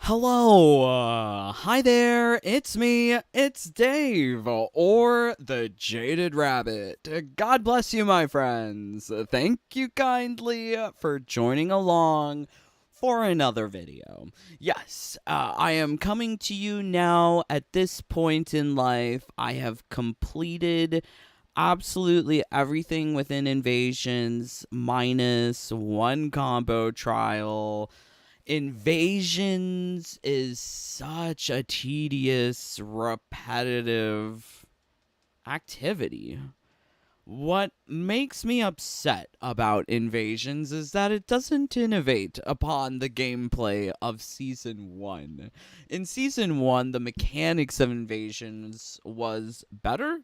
Hello, hi there, it's me, it's Dave, or the Jaded Rabbit. God bless you, my friends. Thank you kindly for joining along for another video. Yes, I am coming to you now at this point in life. I have completed absolutely everything within Invasions minus one combo trial. Invasions is such a tedious, repetitive activity. What makes me upset about Invasions is that it doesn't innovate upon the gameplay of Season 1. In Season 1, the mechanics of Invasions was better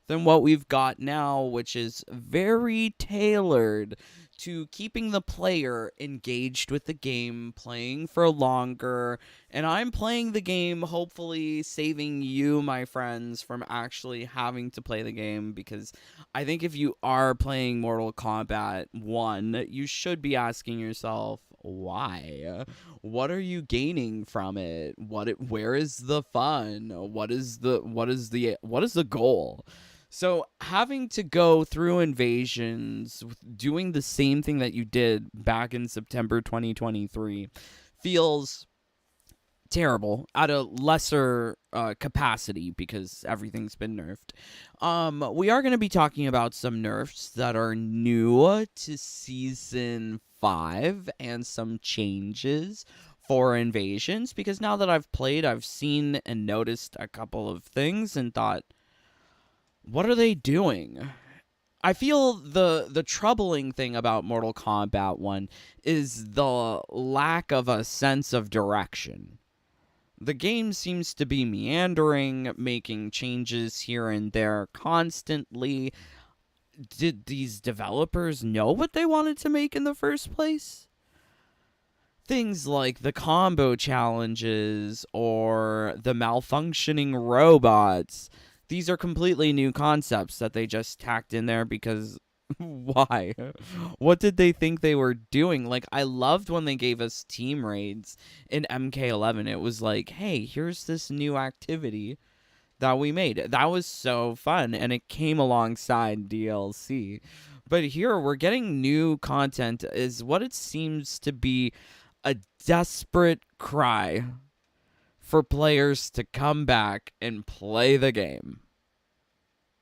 than what we've got now, which is very tailored to keeping the player engaged with the game, playing for longer. And I'm playing the game, hopefully saving you, my friends, from actually having to play the game, because I think if you are playing Mortal Kombat 1, you should be asking yourself, why? What are you gaining from it? Where is the fun? What is the goal? So having to go through Invasions, doing the same thing that you did back in September 2023, feels terrible at a lesser capacity because everything's been nerfed. We are going to be talking about some nerfs that are new to Season 5 and some changes for Invasions, because now that I've played, I've seen and noticed a couple of things and thought, what are they doing? I feel the troubling thing about Mortal Kombat 1 is the lack of a sense of direction. The game seems to be meandering, making changes here and there constantly. Did these developers know what they wanted to make in the first place? Things like the combo challenges or the malfunctioning robots, these are completely new concepts that they just tacked in there because why? What did they think they were doing? Like, I loved when they gave us team raids in MK11. It was like, hey, here's this new activity that we made. That was so fun, and it came alongside DLC. But here, we're getting new content, is what it seems to be a desperate cry for players to come back and play the game.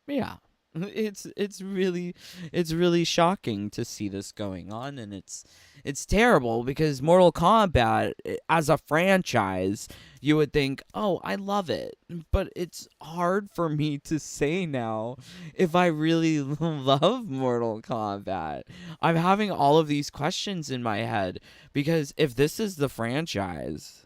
Yeah. It's really shocking to see this going on, and it's terrible because Mortal Kombat as a franchise, you would think, "Oh, I love it." But it's hard for me to say now if I really love Mortal Kombat. I'm having all of these questions in my head because if this is the franchise,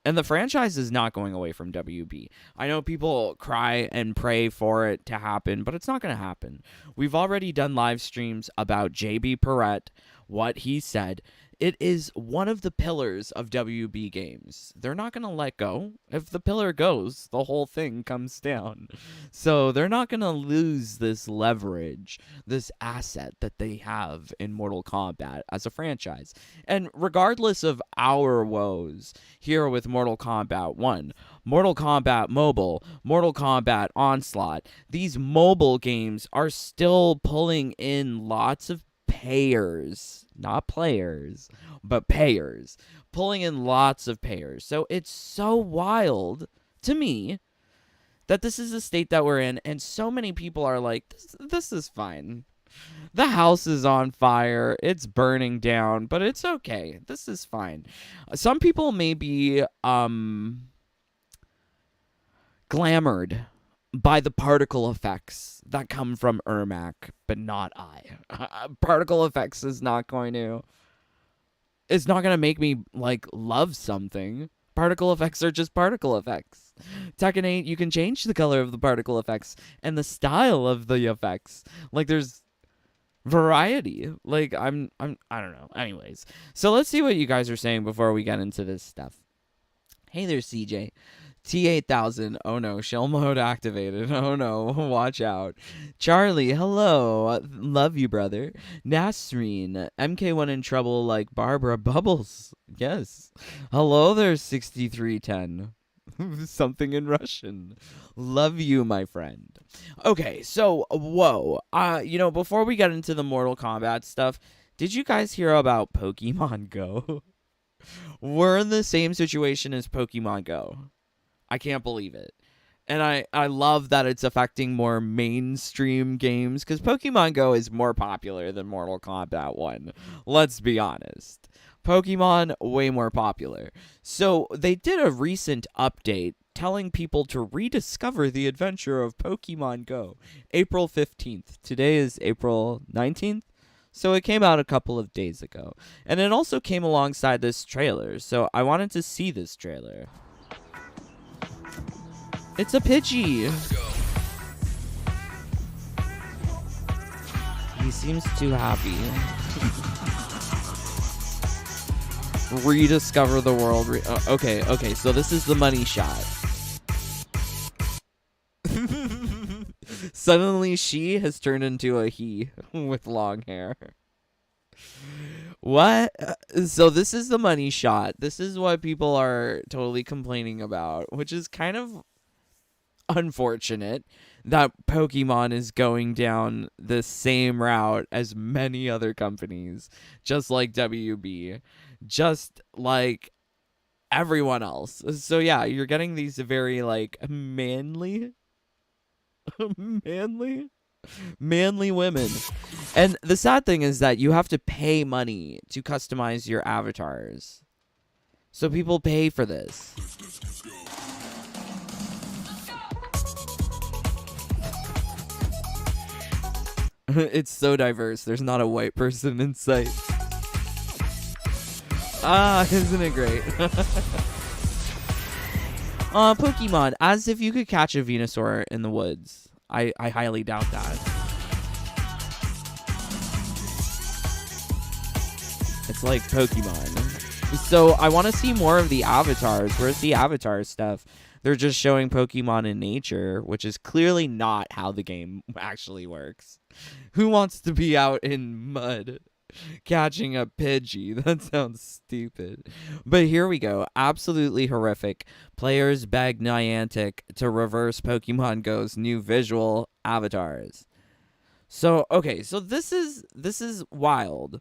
and the franchise is not going away from WB. I know people cry and pray for it to happen, but it's not going to happen. We've already done live streams about JB Perrette, what he said. It is one of the pillars of WB games. They're not going to let go. If the pillar goes, the whole thing comes down. So they're not going to lose this leverage, this asset that they have in Mortal Kombat as a franchise. And regardless of our woes here with Mortal Kombat 1, Mortal Kombat Mobile, Mortal Kombat Onslaught, these mobile games are still pulling in lots of payers, not players, but payers, pulling in lots of payers. So it's so wild to me that this is the state that we're in, and so many people are like, this is fine. The house is on fire, it's burning down, but it's okay. This is fine. Some people may be glamored by the particle effects that come from Ermac, but not I. Particle effects is not going to... It's not going to make me, like, love something. Particle effects are just particle effects. Tekken 8, you can change the color of the particle effects and the style of the effects. Like, there's variety. Like, I don't know. Anyways, so let's see what you guys are saying before we get into this stuff. Hey there, CJ. T8000. Oh no, shell mode activated. Oh no, watch out. Charlie, hello. Love you, brother. Nasreen, MK1 in trouble like Barbara Bubbles. Yes. Hello there, 6310. Something in Russian. Love you, my friend. Okay, so whoa. Before we get into the Mortal Kombat stuff, did you guys hear about Pokemon Go? We're in the same situation as Pokemon Go. I can't believe it. And I love that it's affecting more mainstream games because Pokemon Go is more popular than Mortal Kombat 1. Let's be honest. Pokemon, way more popular. So they did a recent update telling people to rediscover the adventure of Pokemon Go. April 15th. Today is April 19th. So it came out a couple of days ago. And it also came alongside this trailer. So I wanted to see this trailer. It's a Pidgey. He seems too happy. Rediscover the world. Okay, so this is the money shot. Suddenly she has turned into a he with long hair. What? So this is the money shot. This is what people are totally complaining about, which is kind of unfortunate that Pokemon is going down the same route as many other companies, just like WB, just like everyone else. So yeah, you're getting these very like manly women. And the sad thing is that you have to pay money to customize your avatars. So people pay for this. It's so diverse. There's not a white person in sight. Isn't it great? Pokemon, as if you could catch a Venusaur in the woods. I highly doubt that. It's like Pokemon. So I want to see more of the avatars. Where's the avatar stuff? They're just showing Pokemon in nature, which is clearly not how the game actually works. Who wants to be out in mud catching a Pidgey? That sounds stupid. But here we go. Absolutely horrific. Players beg Niantic to reverse Pokemon Go's new visual avatars. So, okay, so this is wild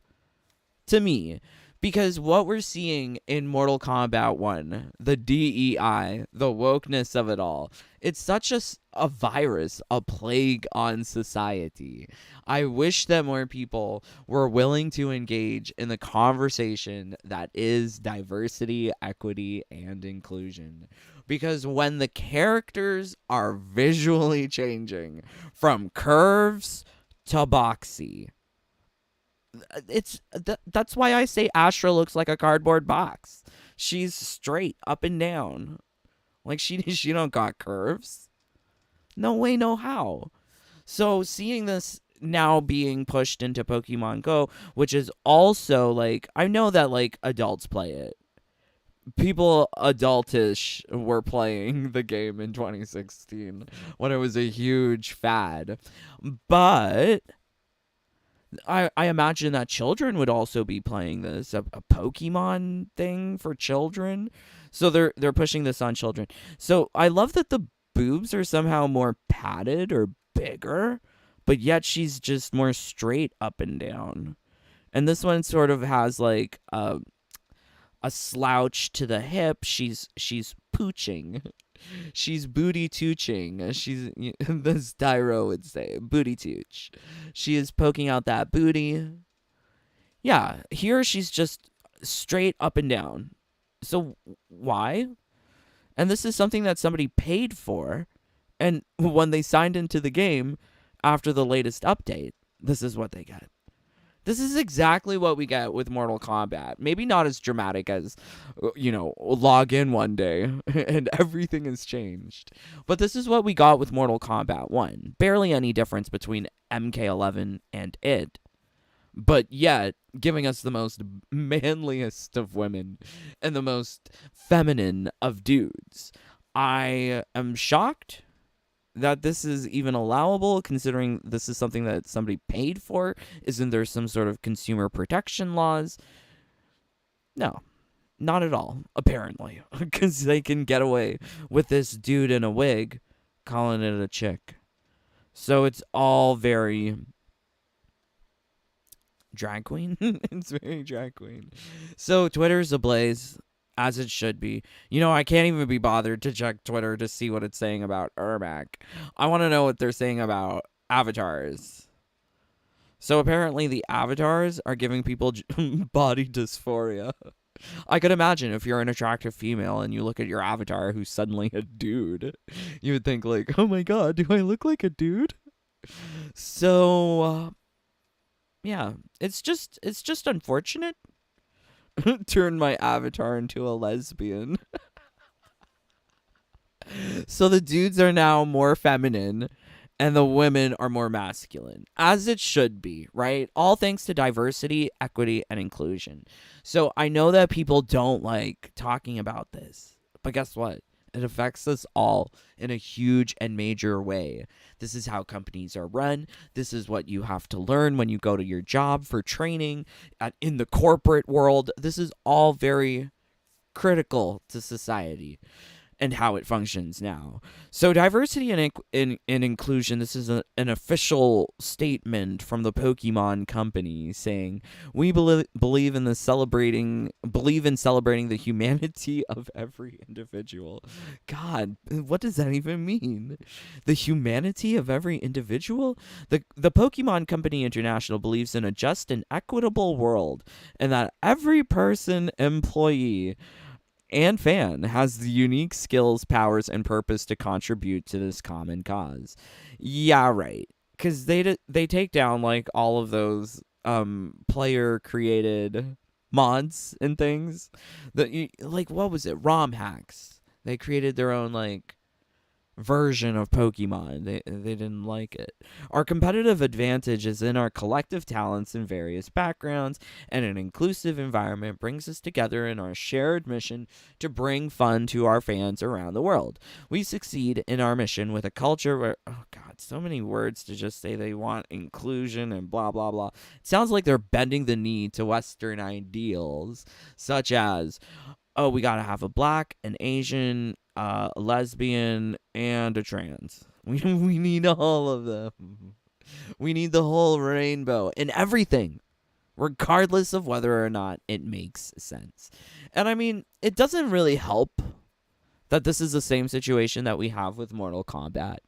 to me. Because what we're seeing in Mortal Kombat 1, the DEI, the wokeness of it all, it's such a virus, a plague on society. I wish that more people were willing to engage in the conversation that is diversity, equity, and inclusion. Because when the characters are visually changing from curves to boxy, that's why I say Astra looks like a cardboard box. She's straight up and down. Like she don't got curves. No way, no how. So seeing this now being pushed into Pokemon Go, which is also like, I know that like adults play it. People adultish were playing the game in 2016 when it was a huge fad. But I imagine that children would also be playing this, a Pokemon thing for children. So they're pushing this on children. So I love that the boobs are somehow more padded or bigger, but yet she's just more straight up and down. And this one sort of has like a slouch to the hip. She's pooching. She's booty tooching. She's, this Dyro would say, booty tooch. She is poking out that booty. Yeah, here she's just straight up and down. So why? And this is something that somebody paid for. And when they signed into the game after the latest update, this is what they get. This is exactly what we get with Mortal Kombat. Maybe not as dramatic as, log in one day and everything has changed. But this is what we got with Mortal Kombat 1. Barely any difference between MK11 and it. But yet, giving us the most manliest of women and the most feminine of dudes. I am shocked that this is even allowable, considering this is something that somebody paid for. Isn't there some sort of consumer protection laws? No, not at all, apparently, because they can get away with this dude in a wig calling it a chick. So it's all very drag queen. It's very drag queen. So Twitter's ablaze, as it should be. I can't even be bothered to check Twitter to see what it's saying about Ermac. I want to know what they're saying about avatars. So apparently the avatars are giving people body dysphoria. I could imagine if you're an attractive female and you look at your avatar who's suddenly a dude, you would think like, oh my god, do I look like a dude? So, yeah, it's just unfortunate. Turn my avatar into a lesbian. So the dudes are now more feminine and the women are more masculine, as it should be, right? All thanks to diversity, equity, and inclusion. So I know that people don't like talking about this, but guess what? It affects us all in a huge and major way. This is how companies are run. This is what you have to learn when you go to your job for training in the corporate world. This is all very critical to society and how it functions now. So diversity and inclusion, this is an official statement from the Pokemon company saying, we believe in celebrating the humanity of every individual. God, what does that even mean? The humanity of every individual? The Pokemon Company International believes in a just and equitable world, and that every person, employee, and fan has the unique skills, powers, and purpose to contribute to this common cause. Yeah, right. Because they take down like all of those player created mods and things that like, what was it, ROM hacks. They created their own like version of Pokemon. They didn't like it. Our competitive advantage is in our collective talents in various backgrounds, and an inclusive environment brings us together in our shared mission to bring fun to our fans around the world. We succeed in our mission with a culture where, oh god, so many words to just say they want inclusion and blah blah blah. It sounds like they're bending the knee to Western ideals, such as, oh, we gotta have a black, an Asian, a lesbian, and a trans. We need all of them. We need the whole rainbow and everything, regardless of whether or not it makes sense. And I mean, it doesn't really help that this is the same situation that we have with Mortal Kombat.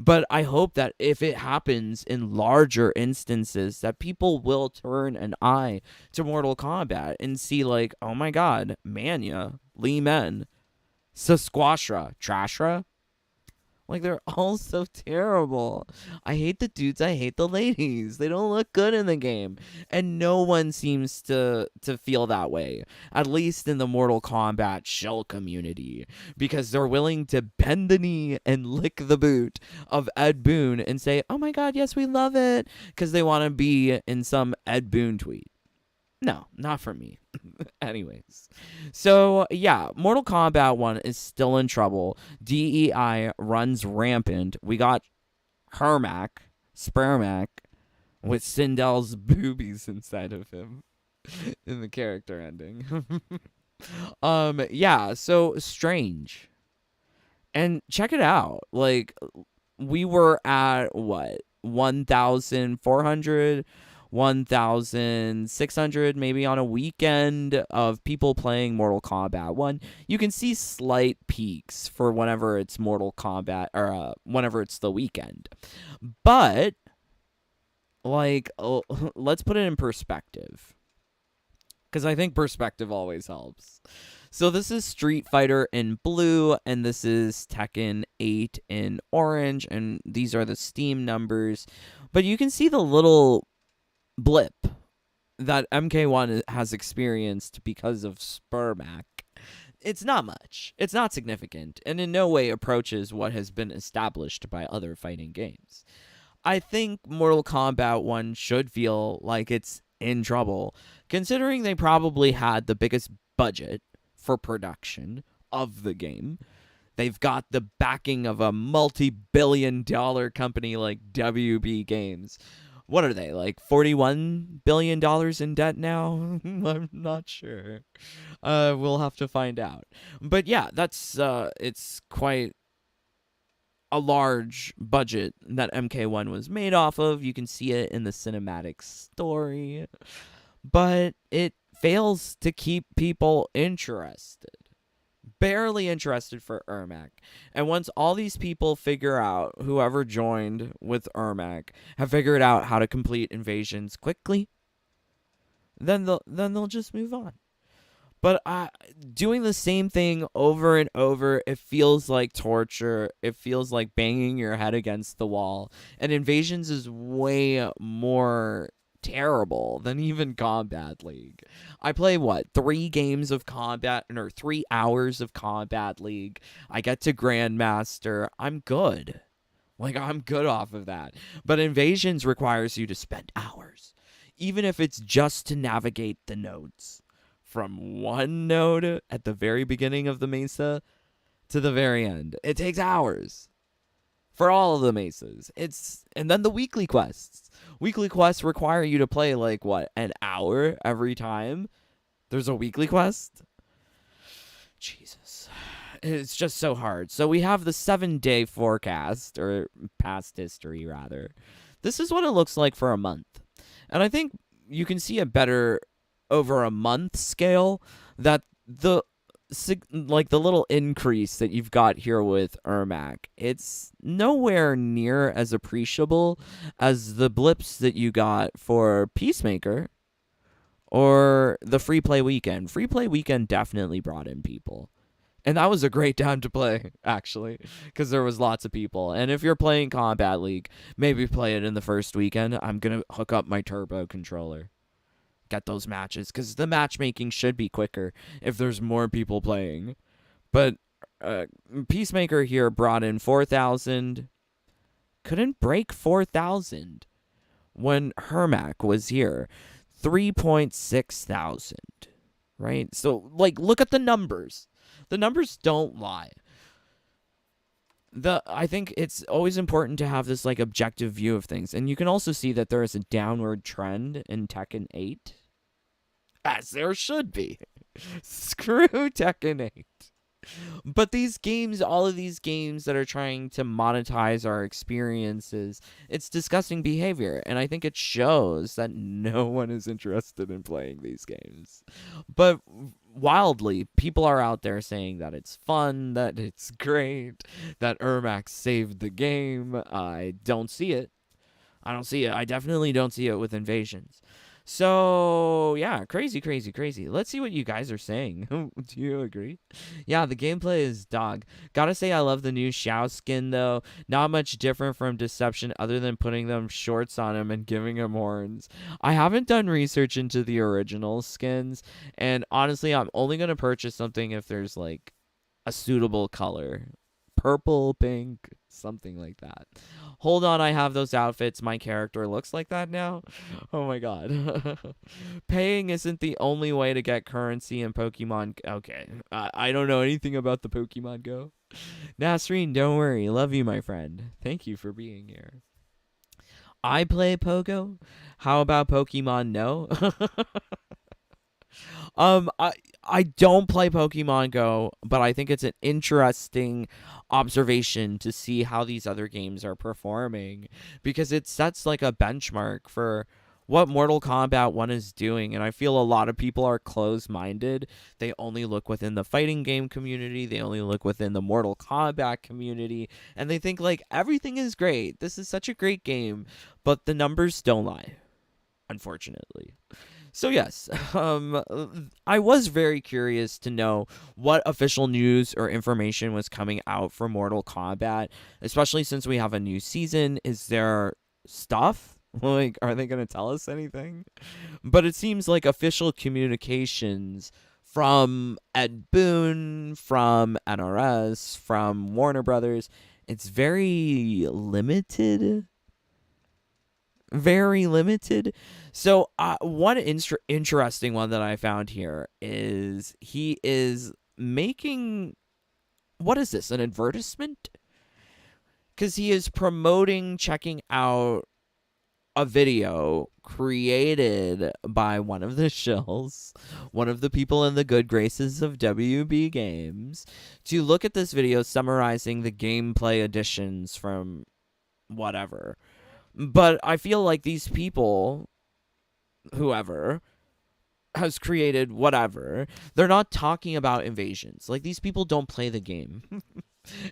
But I hope that if it happens in larger instances, that people will turn an eye to Mortal Kombat and see like, oh my god, Manya, Lee Men, Sasquashra, Trashra. Like, they're all so terrible. I hate the dudes, I hate the ladies. They don't look good in the game. And no one seems to feel that way. At least in the Mortal Kombat shell community. Because they're willing to bend the knee and lick the boot of Ed Boon and say, oh my god, yes, we love it. Because they want to be in some Ed Boon tweet. No, not for me. Anyways. So, yeah, Mortal Kombat 1 is still in trouble. DEI runs rampant. We got Hermac, Spermac, with Sindel's boobies inside of him in the character ending. Yeah, so strange. And check it out. Like, we were at, what, 1,400? 1,600 maybe on a weekend of people playing Mortal Kombat 1. You can see slight peaks for whenever it's Mortal Kombat or whenever it's the weekend. But like, let's put it in perspective, because I think perspective always helps. So this is Street Fighter in blue, and this is Tekken 8 in orange, and these are the Steam numbers. But you can see the little blip that MK1 has experienced because of Spermac. It's not much. It's not significant, and in no way approaches what has been established by other fighting games. I think Mortal Kombat 1 should feel like it's in trouble, considering they probably had the biggest budget for production of the game. They've got the backing of a multi-billion-dollar company like WB Games. What are they, like $41 billion in debt now? I'm not sure. We'll have to find out. But yeah, that's it's quite a large budget that MK1 was made off of. You can see it in the cinematic story, but it fails to keep people interested. Barely interested for Ermac. And once all these people figure out, whoever joined with Ermac, have figured out how to complete invasions quickly, then they'll just move on. But doing the same thing over and over, it feels like torture. It feels like banging your head against the wall. And Invasions is way more terrible than even Kombat League. I play 3 games of Kombat, or 3 hours of Kombat League. I get to Grandmaster. I'm good. Like, I'm good off of that. But Invasions requires you to spend hours, even if it's just to navigate the nodes. From one node at the very beginning of the mesa to the very end. It takes hours for all of the mesas. And then the weekly quests. Weekly quests require you to play like an hour every time there's a weekly quest. Jesus. It's just so hard. So we have the 7-day forecast, or past history rather. This is what it looks like for a month. And I think you can see a better over a month scale that the little increase that you've got here with Ermac, it's nowhere near as appreciable as the blips that you got for Peacemaker or the free play weekend. Free play weekend definitely brought in people. And that was a great time to play, actually, because there was lots of people. And if you're playing Kombat League, maybe play it in the first weekend. I'm going to hook up my turbo controller. Get those matches, because the matchmaking should be quicker if there's more people playing. But Peacemaker here brought in 4,000. Couldn't break 4,000 when Hermac was here. 3.6 thousand. Right? So, look at the numbers. The numbers don't lie. I think it's always important to have this objective view of things. And you can also see that there is a downward trend in Tekken 8. As there should be. Screw Tekken 8. But these games, all of these games that are trying to monetize our experiences, it's disgusting behavior. And I think it shows that no one is interested in playing these games. But wildly, people are out there saying that it's fun, that it's great, that Ermac saved the game. I don't see it. I definitely don't see it with Invasions. So, yeah, crazy. Let's see what you guys are saying. Do you agree? Yeah, the gameplay is dog. Gotta say, I love the new Xiao skin, though. Not much different from Deception other than putting them shorts on him and giving him horns. I haven't done research into the original skins, and honestly, I'm only gonna purchase something if there's, a suitable color. Purple, pink, something like that. Hold on, I have those outfits. My character looks like that now. Oh my god. Paying isn't the only way to get currency in Pokemon. Okay, I don't know anything about the Pokemon Go. Nasreen, don't worry. Love you, my friend. Thank you for being here. I play Pogo. How about Pokemon No? I don't play Pokemon Go, but I think it's an interesting observation to see how these other games are performing, because it sets a benchmark for what Mortal Kombat 1 is doing, and I feel a lot of people are closed-minded. They only look within the fighting game community, they only look within the Mortal Kombat community, and they think everything is great. This is such a great game, but the numbers don't lie, unfortunately. So yes, I was very curious to know what official news or information was coming out for Mortal Kombat, especially since we have a new season. Is there stuff? Are they going to tell us anything? But it seems like official communications from Ed Boon, from NRS, from Warner Brothers, it's very limited. Very limited. So one interesting one that I found here is he is making what is this, an advertisement? Because he is promoting checking out a video created by one of the shills, one of the people in the good graces of WB Games, to look at this video summarizing the gameplay additions from whatever. But I feel like these people, whoever has created whatever, they're not talking about invasions. Like, these people don't play the game.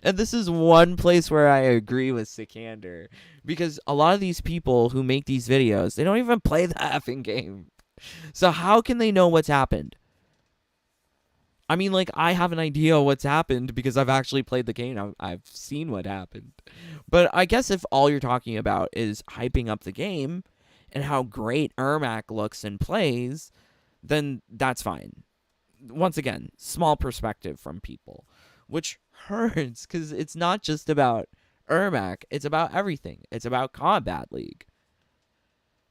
And this is one place where I agree with Sikander, because a lot of these people who make these videos, they don't even play the effing game. So how can they know what's happened? I mean, like, I have an idea what's happened because I've actually played the game. I've seen what happened. But I guess if all you're talking about is hyping up the game and how great Ermac looks and plays, then that's fine. Once again, small perspective from people, which hurts because it's not just about Ermac. It's about everything. It's about Combat League.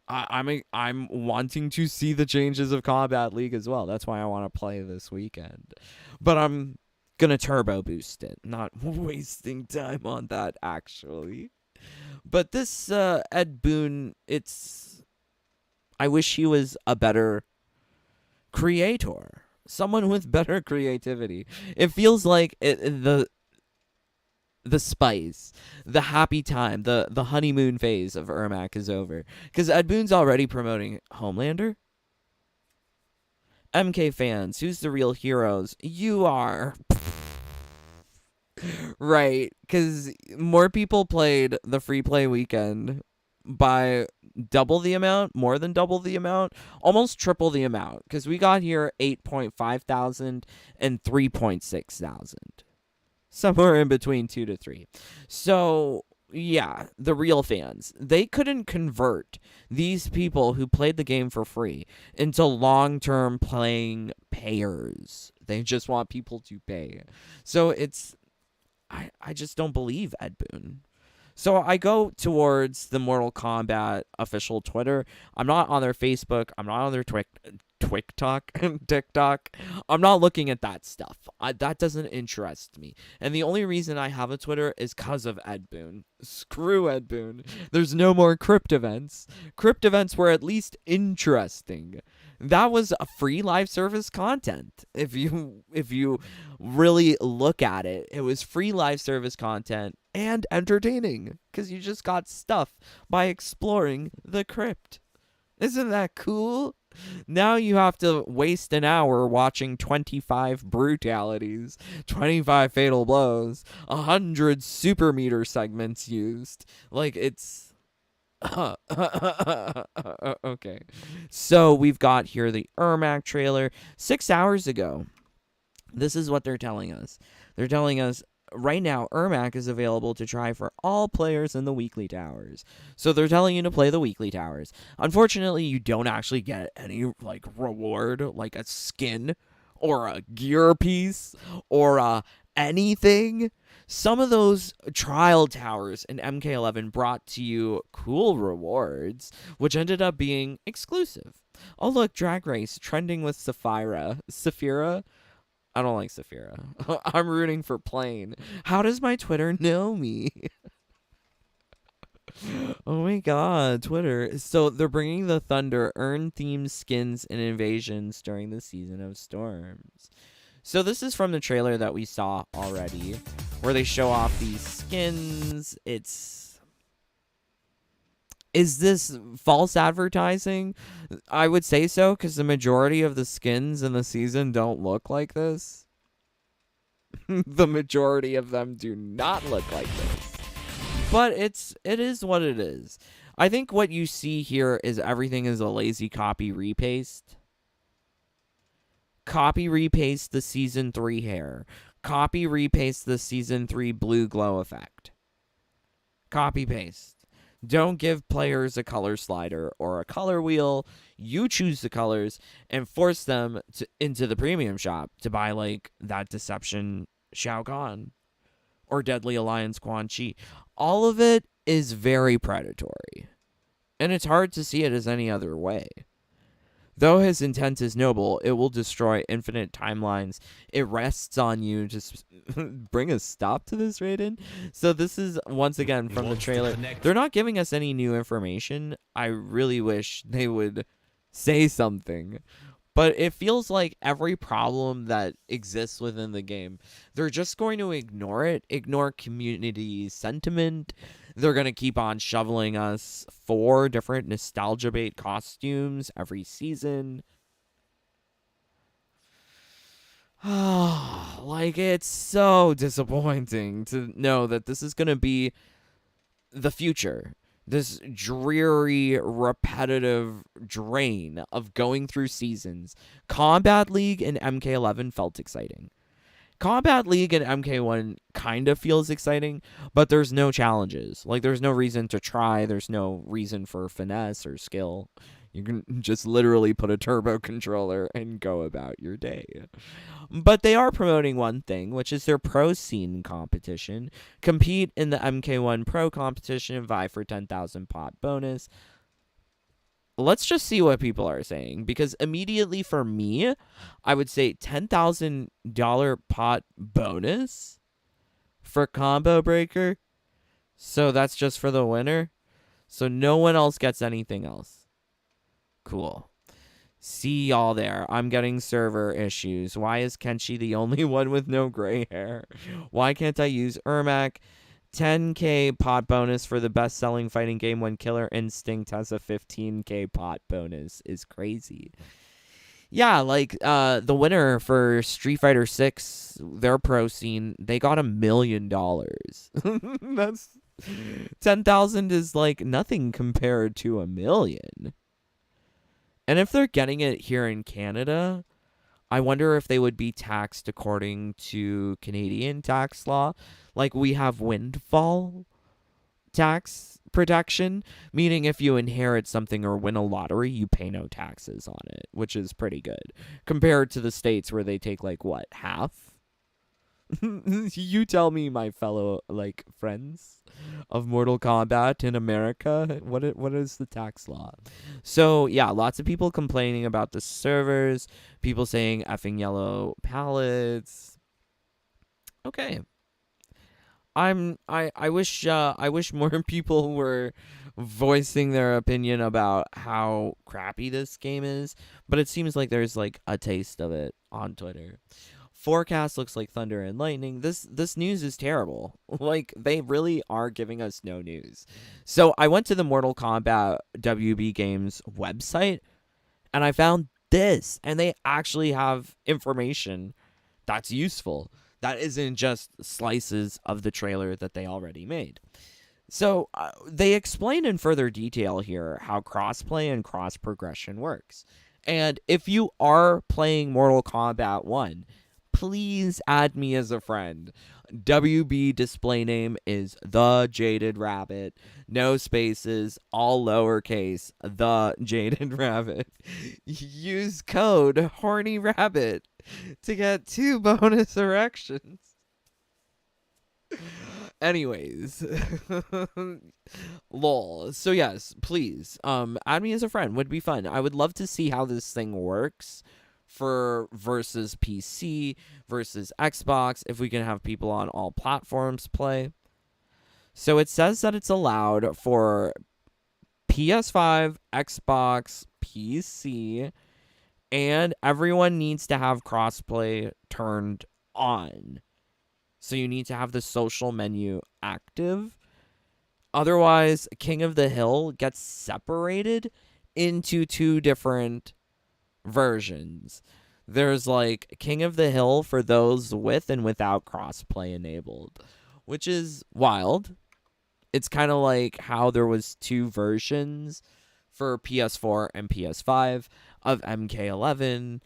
I'm wanting to see the changes of Combat League as well. That's why I want to play this weekend. But I'm going to turbo boost it. Not wasting time on that, actually. But this Ed Boon, I wish he was a better creator. Someone with better creativity. It feels like the spice, the happy time, the honeymoon phase of Ermac is over. Because Ed Boon's already promoting Homelander. MK fans, who's the real heroes? You are. Right, because more people played the free play weekend by double the amount, more than double the amount, almost triple the amount, because we got here 8.5 thousand and 3.6 thousand. Somewhere in between 2 to 3. So, yeah, the real fans. They couldn't convert these people who played the game for free into long-term playing payers. They just want people to pay. So I just don't believe Ed Boon. So I go towards the Mortal Kombat official Twitter. I'm not on their Facebook. I'm not on their TikTok. I'm not looking at that stuff. That doesn't interest me. And the only reason I have a Twitter is because of Ed Boon. Screw Ed Boon. There's no more crypt events. Crypt events were at least interesting. That was a free live service content. If you really look at it, it was free live service content and entertaining because you just got stuff by exploring the crypt. Isn't that cool? Now you have to waste an hour watching 25 brutalities, 25 fatal blows, 100 super meter segments used. Like, it's... Okay. So we've got here the Ermac trailer 6 hours ago. This is what they're telling us. They're telling us right now Ermac is available to try for all players in the weekly towers. So they're telling you to play the weekly towers. Unfortunately, you don't actually get any like reward, like a skin or a gear piece or anything. Some of those trial towers in MK11 brought to you cool rewards, which ended up being exclusive. Oh, look, Drag Race trending with Saphira. Saphira? I don't like Saphira. I'm rooting for Plane. How does my Twitter know me? Oh my god, Twitter. So they're bringing the Thunder, earn themed skins and invasions during the Season of Storms. So this is from the trailer that we saw already, where they show off these skins. Is this false advertising? I would say so, because the majority of the skins in the season don't look like this. The majority of them do not look like this. But it is what it is. I think what you see here is everything is a lazy copy repaste. Copy repaste the season 3 hair. Copy repaste the season 3 blue glow effect. Copy paste. Don't give players a color slider or a color wheel. You choose the colors and force them into the premium shop to buy like that Deception Shao Kahn or Deadly Alliance Quan Chi. All of it is very predatory. And it's hard to see it as any other way. Though his intent is noble, it will destroy infinite timelines. It rests on you. Just bring a stop to this, Raiden. So this is, once again, from the trailer. They're not giving us any new information. I really wish they would say something. But it feels like every problem that exists within the game, they're just going to ignore it, ignore community sentiment. They're going to keep on shoveling us 4 different nostalgia bait costumes every season. Like, it's so disappointing to know that this is going to be the future. This dreary, repetitive drain of going through seasons. Combat League and MK11 felt exciting. Combat League and MK1 kind of feels exciting, but there's no challenges. Like, there's no reason to try. There's no reason for finesse or skill. You can just literally put a turbo controller and go about your day. But they are promoting one thing, which is their pro scene competition. Compete in the MK1 pro competition and vie for 10,000 pot bonus. Let's just see what people are saying, because immediately for me, I would say $10,000 pot bonus for combo breaker. So that's just for the winner. So no one else gets anything else. Cool. See y'all there. I'm getting server issues. Why is Kenshi the only one with no gray hair? Why can't I use Ermac? 10k pot bonus for the best-selling fighting game when Killer Instinct has a 15k pot bonus is crazy. Yeah, like the winner for Street Fighter 6, their pro scene, they got $1 million. That's 10,000 is like nothing compared to $1 million. And if they're getting it here in Canada, I wonder if they would be taxed according to Canadian tax law. Like, we have windfall tax protection, meaning if you inherit something or win a lottery, you pay no taxes on it, which is pretty good compared to the States where they take, like, what, half? You tell me, my fellow, like, friends of Mortal Kombat in America, what is the tax law? So yeah, lots of people complaining about the servers, people saying effing yellow palettes. Okay. I wish more people were voicing their opinion about how crappy this game is, but it seems like there's like a taste of it on Twitter. Forecast looks like thunder and lightning. This news is terrible. Like, they really are giving us no news. So I went to the Mortal Kombat WB Games website and I found this, and they actually have information that's useful. That isn't just slices of the trailer that they already made. So they explain in further detail here how crossplay and cross progression works. And if you are playing Mortal Kombat 1, please add me as a friend. WB display name is the Jaded Rabbit. No spaces, all lowercase, the Jaded Rabbit. Use code Horny Rabbit to get 2 bonus erections. Anyways, lol. So yes, please, add me as a friend. Would be fun. I would love to see how this thing works for versus PC versus Xbox, if we can have people on all platforms play. So it says that it's allowed for PS5, Xbox, PC, and everyone needs to have crossplay turned on. So you need to have the social menu active. Otherwise, King of the Hill gets separated into 2 different versions. There's like King of the Hill for those with and without crossplay enabled, which is wild. It's kind of like how there was 2 versions for PS4 and PS5 of MK11.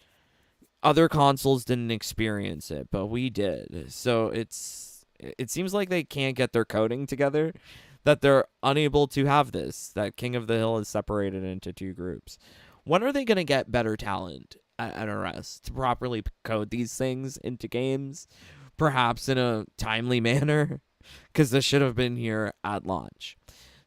Other consoles didn't experience it, but we did. So it seems like they can't get their coding together, that they're unable to have this, that King of the Hill is separated into 2 groups. When are they going to get better talent at NRS to properly code these things into games? Perhaps in a timely manner, because this should have been here at launch.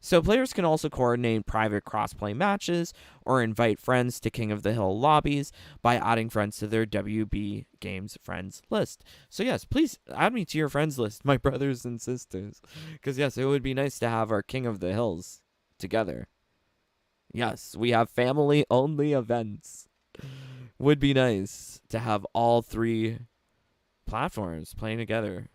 So players can also coordinate private crossplay matches or invite friends to King of the Hill lobbies by adding friends to their WB Games friends list. So yes, please add me to your friends list, my brothers and sisters. Because yes, it would be nice to have our King of the Hills together. Yes, we have family only events. Would be nice to have all three platforms playing together.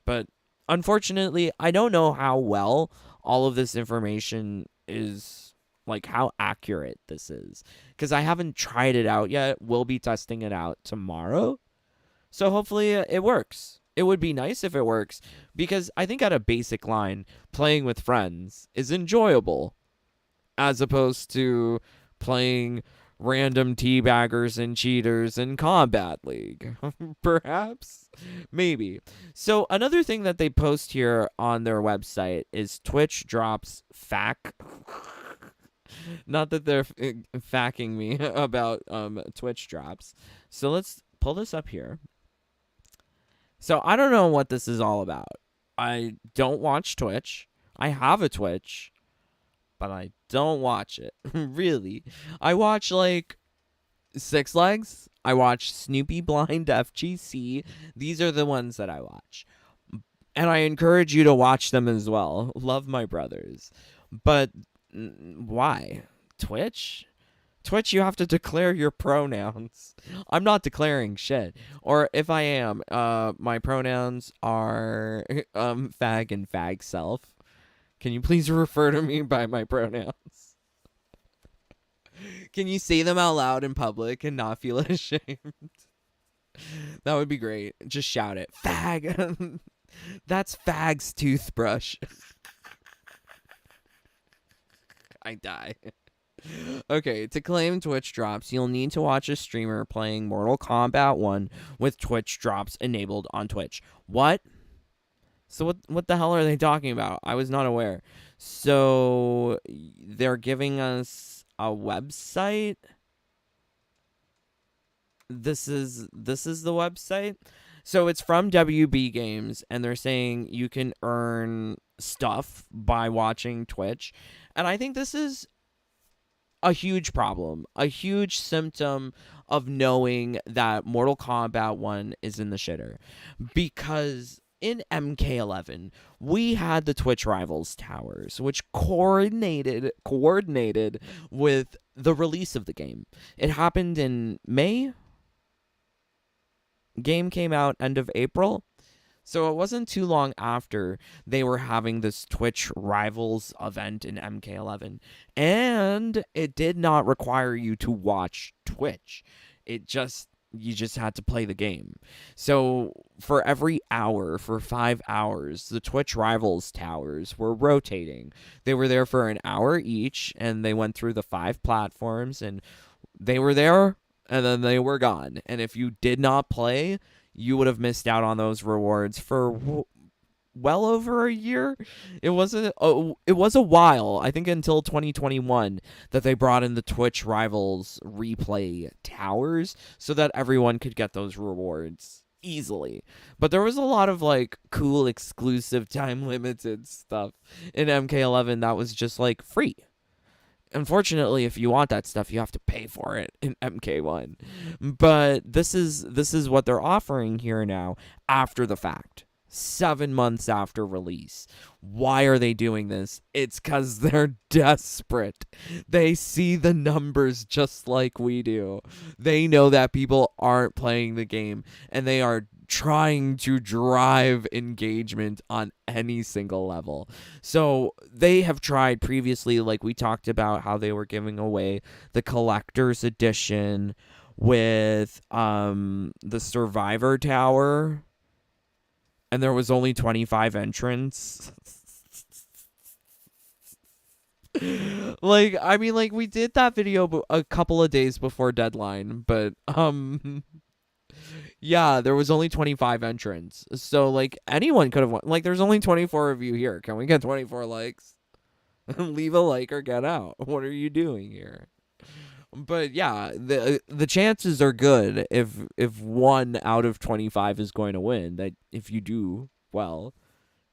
But unfortunately, I don't know how well all of this information is, like how accurate this is, because I haven't tried it out yet. We'll be testing it out tomorrow. So hopefully it works. It would be nice if it works, because I think at a basic line, playing with friends is enjoyable as opposed to playing random teabaggers and cheaters in Combat League. Perhaps? Maybe. So another thing that they post here on their website is Twitch drops fact. Not that they're facking me about Twitch drops. So let's pull this up here. So I don't know what this is all about. I don't watch Twitch. I have a Twitch, but I don't watch it. Really. I watch like Six Legs. I watch Snoopy Blind FGC. These are the ones that I watch. And I encourage you to watch them as well. Love my brothers. But why? Twitch? Twitch, you have to declare your pronouns. I'm not declaring shit. Or if I am, my pronouns are fag and fag self. Can you please refer to me by my pronouns? Can you say them out loud in public and not feel ashamed? That would be great. Just shout it. Fag. That's Fag's toothbrush. I die. Okay, to claim Twitch drops, you'll need to watch a streamer playing Mortal Kombat 1 with Twitch drops enabled on Twitch. What? So what the hell are they talking about? I was not aware. So they're giving us a website. This is the website. So it's from WB Games, and they're saying you can earn stuff by watching Twitch. And I think this is a huge problem, a huge symptom of knowing that Mortal Kombat 1 is in the shitter. Because in MK11, we had the Twitch Rivals Towers, which coordinated with the release of the game. It happened in May. Game came out end of April. So it wasn't too long after they were having this Twitch Rivals event in MK11. And it did not require you to watch Twitch. You just had to play the game. So for every hour, for 5 hours, the Twitch Rivals Towers were rotating. They were there for an hour each, and they went through the 5 platforms, and they were there, and then they were gone. And if you did not play, you would have missed out on those rewards for well over a year. It was a while, I think until 2021, that they brought in the Twitch Rivals replay towers so that everyone could get those rewards easily. But there was a lot of like cool exclusive time limited stuff in MK11 that was just like free. Unfortunately, if you want that stuff, you have to pay for it in MK1. But this is what they're offering here now after the fact. 7 months after release. Why are they doing this? It's because they're desperate. They see the numbers just like we do. They know that people aren't playing the game, and they are trying to drive engagement on any single level. So they have tried previously, like we talked about how they were giving away the collector's edition with the Survivor Tower, and there was only 25 entrants. Like, I mean, like, we did that video a couple of days before deadline, but yeah, there was only 25 entrants. So, like, anyone could have won. Like, there's only 24 of you here. Can we get 24 likes? Leave a like or get out. What are you doing here? But yeah, the chances are good if 1 out of 25 is going to win. That if you do well,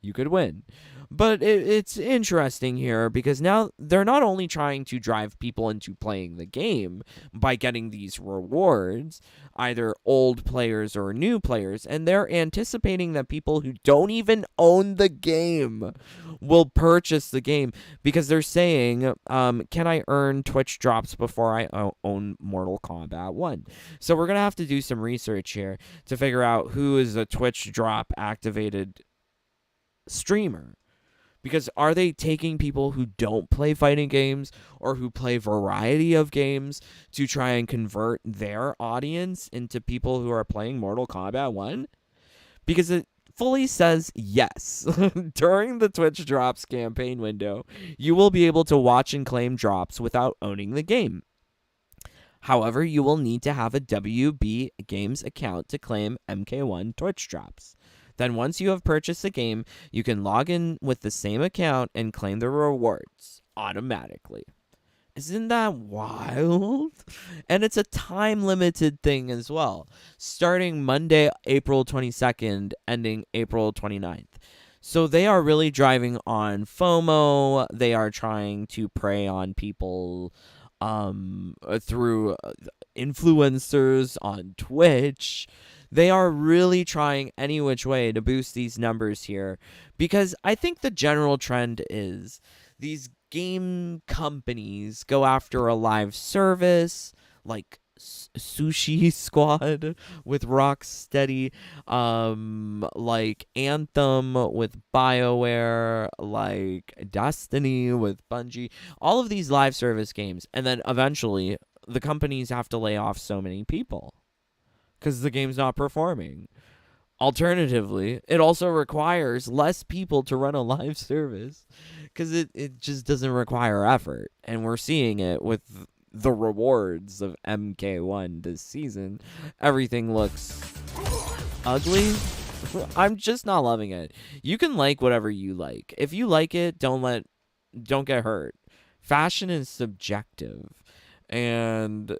you could win. But it's interesting here because now they're not only trying to drive people into playing the game by getting these rewards, either old players or new players, and they're anticipating that people who don't even own the game will purchase the game because they're saying, can I earn Twitch drops before I own Mortal Kombat 1? So we're going to have to do some research here to figure out who is a Twitch drop activated streamer. Because are they taking people who don't play fighting games or who play variety of games to try and convert their audience into people who are playing Mortal Kombat 1? Because it fully says yes. During the Twitch Drops campaign window, you will be able to watch and claim drops without owning the game. However, you will need to have a WB Games account to claim MK1 Twitch drops. Then once you have purchased the game, you can log in with the same account and claim the rewards automatically. Isn't that wild? And it's a time-limited thing as well, starting Monday, April 22nd, ending April 29th. So they are really driving on FOMO. They are trying to prey on people through influencers on Twitch. They are really trying any which way to boost these numbers here because I think the general trend is these game companies go after a live service like Sushi Squad with Rocksteady, like Anthem with BioWare, like Destiny with Bungie, all of these live service games, and then eventually the companies have to lay off so many people because the game's not performing. Alternatively, it also requires less people to run a live service because it just doesn't require effort. And we're seeing it with the rewards of MK1 this season. Everything looks ugly. I'm just not loving it. You can like whatever you like. If you like it, don't get hurt. Fashion is subjective. And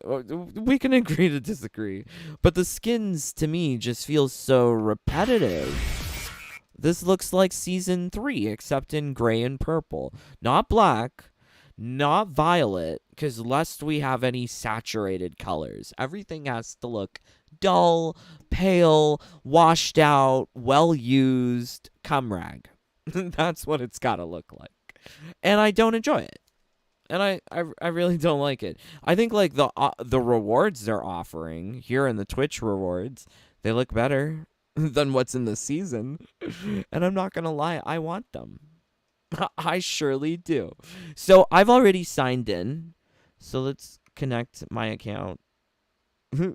we can agree to disagree. But the skins, to me, just feel so repetitive. This looks like Season 3, except in gray and purple. Not black, not violet, because lest we have any saturated colors. Everything has to look dull, pale, washed out, well-used, cum rag. That's what it's got to look like. And I don't enjoy it. And I really don't like it. I think like the rewards they're offering here in the Twitch rewards, they look better than what's in the season. And I'm not going to lie, I want them. I surely do. So I've already signed in. So let's connect my account.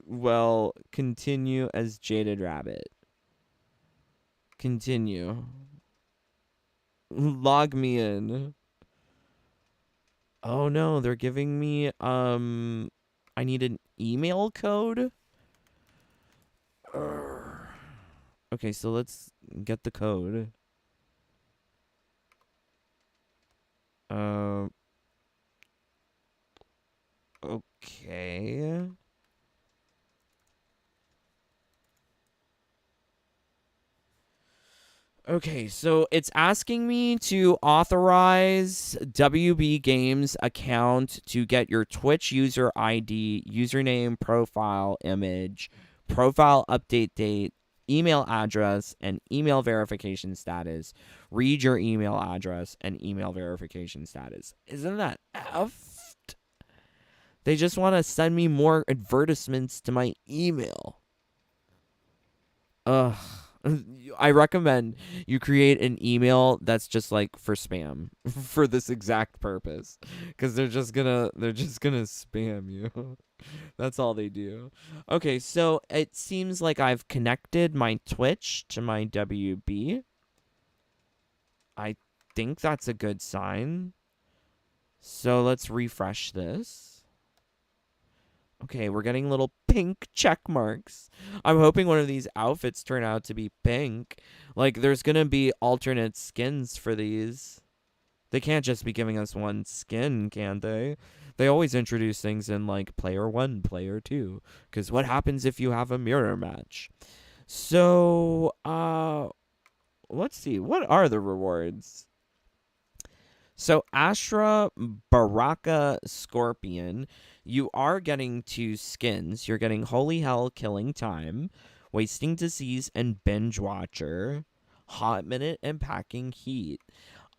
Well, continue as Jaded Rabbit. Continue. Log me in. Oh no, they're giving me I need an email code. Okay, so let's get the code. Okay. Okay, so it's asking me to authorize WB Games account to get your Twitch user ID, username, profile image, profile update date, email address, and email verification status. Read your email address and email verification status. Isn't that effed? They just want to send me more advertisements to my email. Ugh. I recommend you create an email that's just like for spam for this exact purpose because they're just gonna spam you. That's all they do. Okay, so it seems like I've connected my Twitch to my WB. I think that's a good sign. So let's refresh this. Okay, we're getting little pink check marks. I'm hoping one of these outfits turn out to be pink. Like, there's going to be alternate skins for these. They can't just be giving us one skin, can they? They always introduce things in, like, player 1, player 2. Because what happens if you have a mirror match? So, let's see. What are the rewards? So Astra Baraka Scorpion, you are getting 2 skins. You're getting Holy Hell Killing Time, Wasting Disease, and Binge Watcher, Hot Minute, and Packing Heat.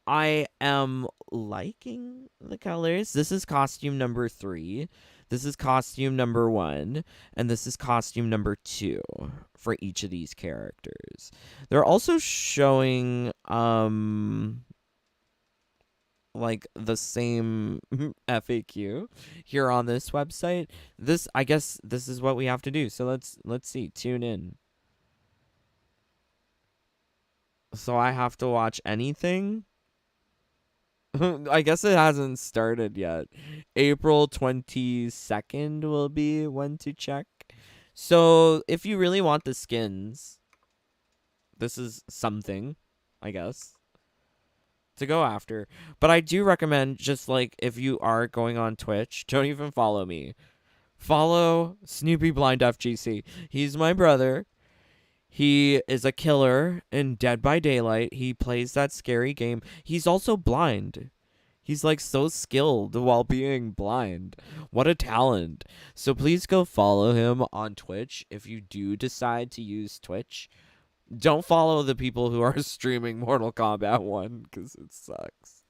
I am liking the colors. This is costume number 3. This is costume number 1. And this is costume number 2 for each of these characters. They're also showing like the same FAQ here on this website. This, I guess this is what we have to do. So let's see. Tune in. So I have to watch anything? I guess it hasn't started yet. April 22nd will be when to check. So if you really want the skins, this is something, I guess, to go after. But I do recommend, just like if you are going on Twitch, don't even follow me. Follow Snoopy Blind FGC. He's my brother. He is a killer in Dead by Daylight. He plays that scary game. He's also blind. He's like so skilled while being blind. What a talent. So please go follow him on Twitch if you do decide to use Twitch. Don't follow the people who are streaming Mortal Kombat 1 because it sucks.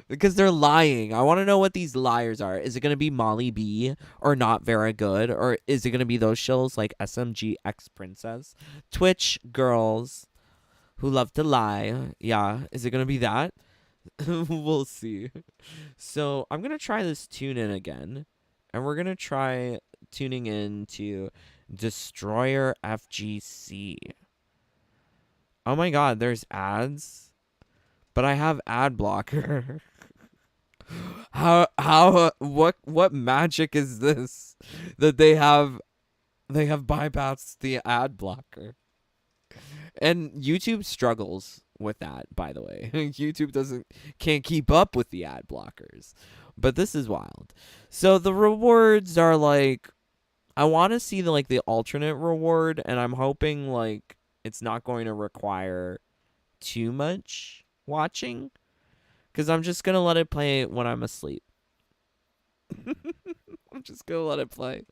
Because they're lying. I want to know what these liars are. Is it going to be Molly B or Not Very Good? Or is it going to be those shows like SMG X Princess? Twitch girls who love to lie. Yeah. Is it going to be that? We'll see. So I'm going to try this tune in again. And we're going to try tuning in to Destroyer FGC. Oh my god, there's ads. But I have ad blocker. What magic is this that they have bypassed the ad blocker? And YouTube struggles with that, by the way. YouTube can't keep up with the ad blockers. But this is wild. So the rewards are like, I want to see the alternate reward, and I'm hoping like it's not going to require too much watching, because I'm just gonna let it play when I'm asleep. I'm just gonna let it play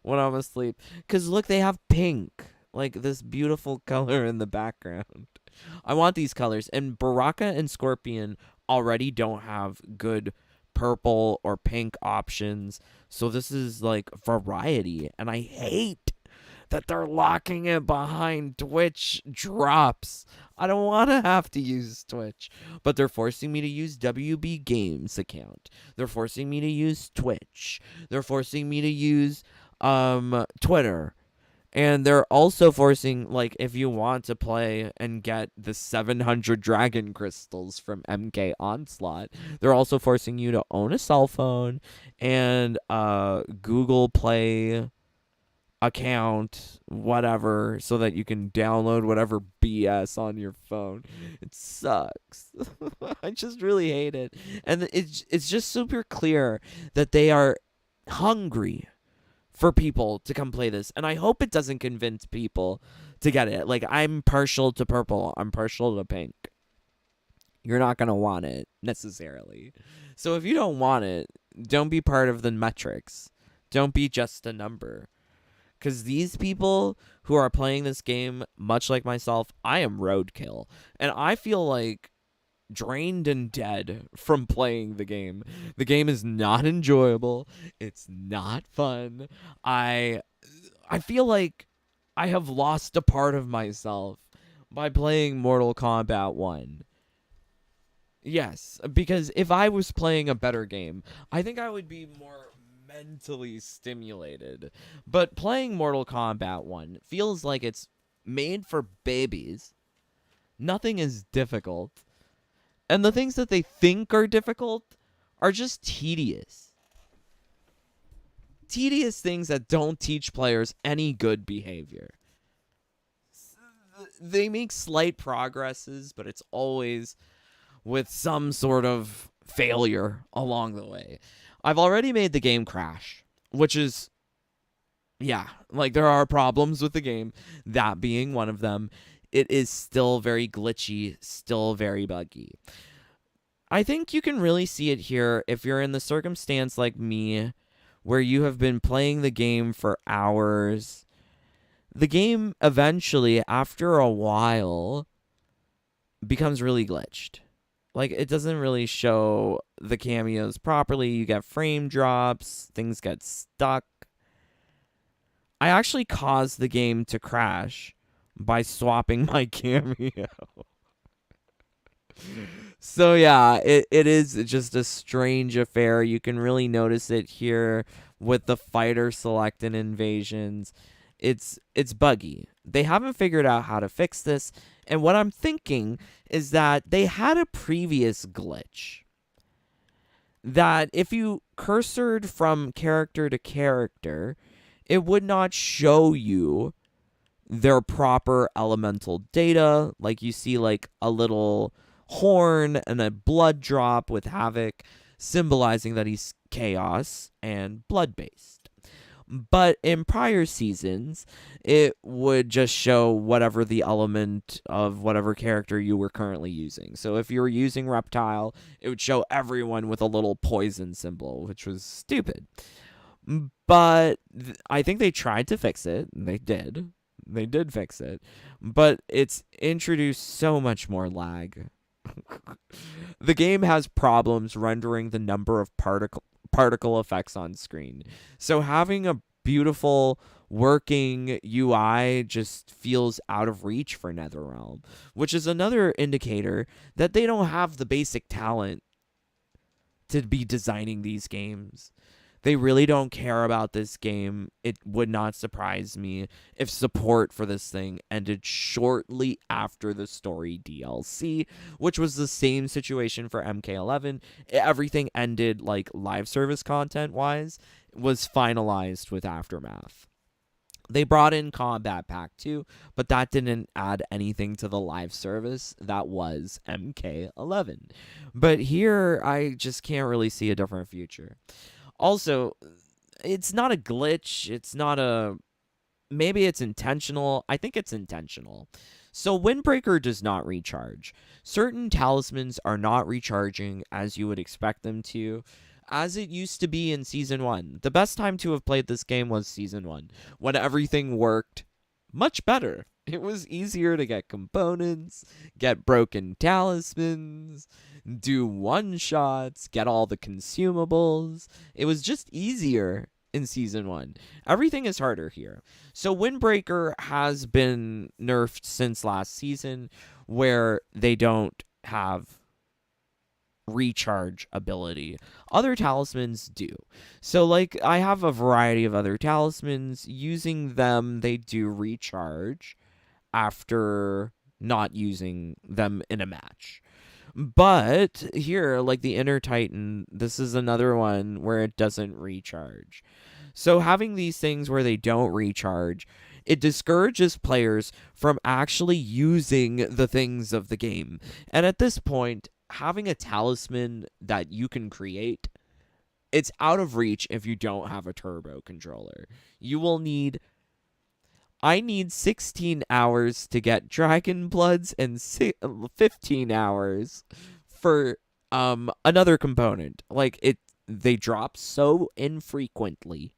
when I'm asleep. Because look, they have pink, like this beautiful color in the background. I want these colors. And Baraka and Scorpion already don't have good purple or pink options, so this is like variety. And I hate that they're locking it behind Twitch drops. I don't want to have to use Twitch, but they're forcing me to use WB Games account. They're forcing me to use Twitch. They're forcing me to use Twitter. And they're also forcing, like, if you want to play and get the 700 dragon crystals from MK Onslaught, they're also forcing you to own a cell phone and Google Play account, whatever, so that you can download whatever BS on your phone. It sucks. I just really hate it. And it's just super clear that they are hungry for people to come play this. And I hope it doesn't convince people to get it. Like, I'm partial to purple. I'm partial to pink. You're not going to want it necessarily. So if you don't want it, don't be part of the metrics. Don't be just a number. Because these people who are playing this game, much like myself, I am roadkill. And I feel like drained and dead from playing the game. The game is not enjoyable. It's not fun. I feel like I have lost a part of myself by playing Mortal Kombat 1. Yes, because if I was playing a better game, I think I would be more mentally stimulated. But playing Mortal Kombat 1 feels like it's made for babies. Nothing is difficult. And the things that they think are difficult are just tedious. Tedious things that don't teach players any good behavior. They make slight progresses, but it's always with some sort of failure along the way. I've already made the game crash, which is, yeah, like there are problems with the game, that being one of them. it is still very glitchy, still very buggy. I think you can really see it here if you're in the circumstance like me, where you have been playing the game for hours. The game eventually, after a while, becomes really glitched. Like, it doesn't really show the cameos properly. You get frame drops, things get stuck. I actually caused the game to crash by swapping my cameo. So yeah, it is just a strange affair. You can really notice it here with the fighter select and invasions. It's buggy. They haven't figured out how to fix this, and what I'm thinking is that they had a previous glitch that if you cursored from character to character, it would not show you their proper elemental data. Like, you see like a little horn and a blood drop with Havoc, symbolizing that he's chaos and blood based. But in prior seasons, it would just show whatever the element of whatever character you were currently using. So if you were using Reptile, it would show everyone with a little poison symbol, which was stupid. But I think they tried to fix it. They did. They did fix it. But it's introduced so much more lag. The game has problems rendering the number of particle effects on screen. So having a beautiful working UI just feels out of reach for NetherRealm, which is another indicator that they don't have the basic talent to be designing these games. They really don't care about this game. It would not surprise me if support for this thing ended shortly after the story DLC, which was the same situation for MK11. Everything ended, like, live service content-wise, was finalized with Aftermath. They brought in Kombat Pack 2, but that didn't add anything to the live service. That was MK11. But here, I just can't really see a different future. Also, it's not a glitch. It's not a... Maybe it's intentional. I think it's intentional. So Windbreaker does not recharge. Certain talismans are not recharging as you would expect them to, as it used to be in Season 1. The best time to have played this game was Season 1, when everything worked much better. It was easier to get components, get broken talismans, do one-shots, get all the consumables. It was just easier in Season 1. Everything is harder here. So Windbreaker has been nerfed since last season, where they don't have recharge ability. Other talismans do. So, like, I have a variety of other talismans. Using them, they do recharge after not using them in a match. But here, like the Inner Titan, this is another one where it doesn't recharge. So having these things where they don't recharge, it discourages players from actually using the things of the game. And at this point, having a talisman that you can create, it's out of reach if you don't have a turbo controller. You will need... I need 16 hours to get Dragon Bloods and 15 hours for another component. Like, they drop so infrequently.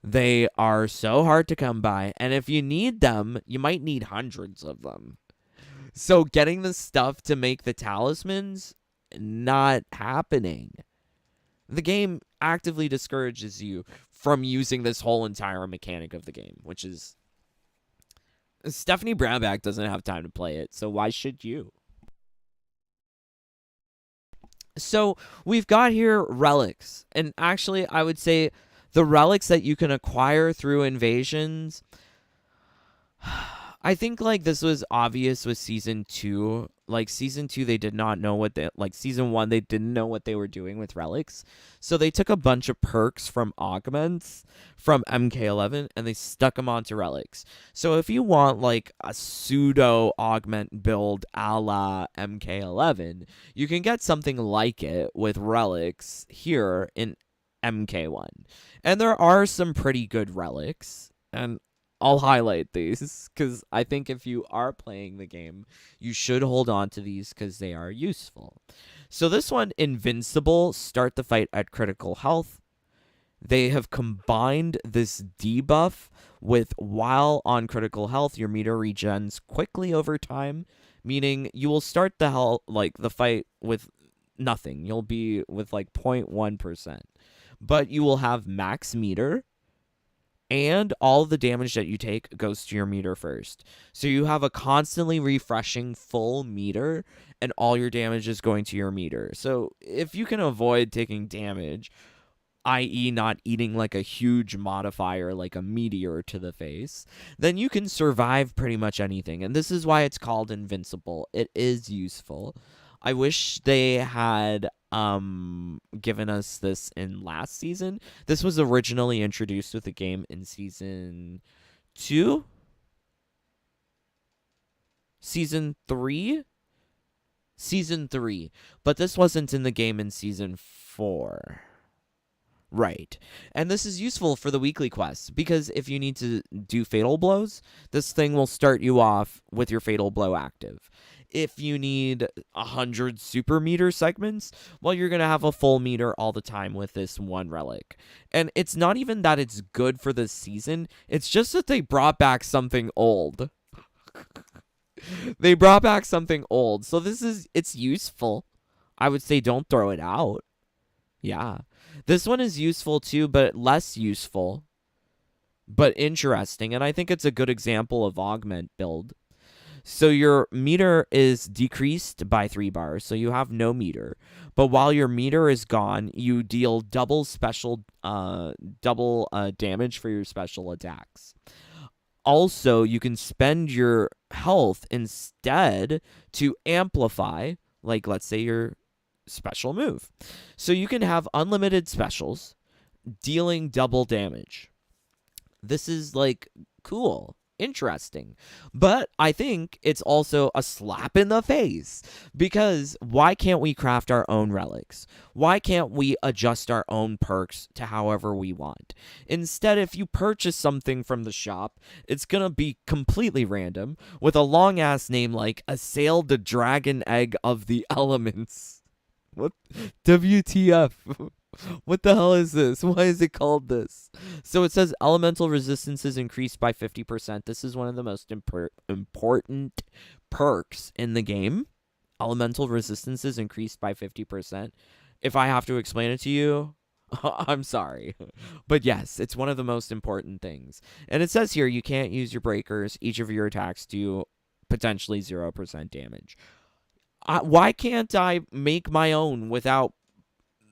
They are so hard to come by, and if you need them, you might need hundreds of them. So getting the stuff to make the talismans, not happening. The game actively discourages you from using this whole entire mechanic of the game, which is... Stephanie Brownback doesn't have time to play it, so why should you? So we've got here relics, and actually I would say the relics that you can acquire through invasions... I think, like, this was obvious with Season 2. Like, Season 2, they did not know what they... Like, Season 1, they didn't know what they were doing with relics. So they took a bunch of perks from augments from MK11, and they stuck them onto relics. So if you want, like, a pseudo-augment build a la MK11, you can get something like it with relics here in MK1. And there are some pretty good relics, and I'll highlight these because I think if you are playing the game, you should hold on to these because they are useful. So this one, Invincible, start the fight at critical health. They have combined this debuff with while on critical health, your meter regens quickly over time, meaning you will start the fight with nothing. You'll be with like 0.1%. But you will have max meter, and all the damage that you take goes to your meter first. So you have a constantly refreshing full meter, and all your damage is going to your meter. So if you can avoid taking damage, i.e., not eating like a huge modifier like a meteor to the face, then you can survive pretty much anything. And this is why it's called Invincible. It is useful. I wish they had given us this in last season. This was originally introduced with the game in season 2, season 3, but this wasn't in the game in season 4. Right. And this is useful for the weekly quests because if you need to do fatal blows, this thing will start you off with your fatal blow active. If you need 100 super meter segments, well, you're going to have a full meter all the time with this one relic. And it's not even that it's good for this season, it's just that they brought back something old. They brought back something old. So it's useful. I would say don't throw it out. Yeah. This one is useful too, but less useful, but interesting. And I think it's a good example of augment build. So your meter is decreased by 3 bars, so you have no meter. But while your meter is gone, you deal double damage for your special attacks. Also, you can spend your health instead to amplify, like let's say your special move. So you can have unlimited specials dealing double damage. This is like cool, interesting. But I think it's also a slap in the face because why can't we craft our own relics? Why can't we adjust our own perks to however we want? Instead, if you purchase something from the shop, it's going to be completely random with a long ass name like Assail the Dragon Egg of the Elements. What? WTF? What the hell is this? Why is it called this? So it says elemental resistance is increased by 50%. This is one of the most important perks in the game. Elemental resistance is increased by 50%. If I have to explain it to you, I'm sorry. But yes, it's one of the most important things. And it says here you can't use your breakers. Each of your attacks do potentially 0% damage. Why can't I make my own without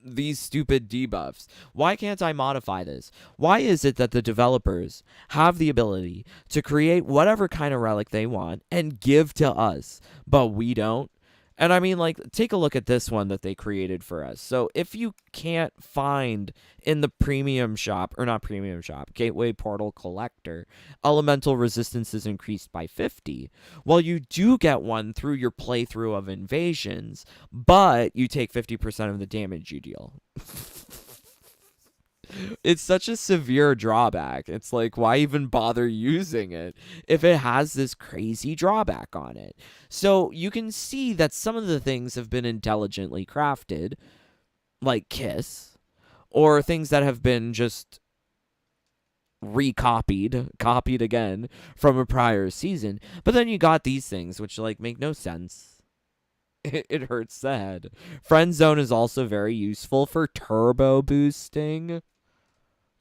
these stupid debuffs? Why can't I modify this? Why is it that the developers have the ability to create whatever kind of relic they want and give to us, but we don't? And I mean, like, take a look at this one that they created for us. So if you can't find in the premium shop, or not premium shop, Gateway Portal Collector, elemental resistance is increased by 50. Well, you do get one through your playthrough of Invasions, but you take 50% of the damage you deal. It's such a severe drawback. It's like, why even bother using it if it has this crazy drawback on it? So you can see that some of the things have been intelligently crafted, like Kiss, or things that have been just copied again from a prior season. But then you got these things, which like make no sense. It hurts the head. Friend Zone is also very useful for turbo boosting.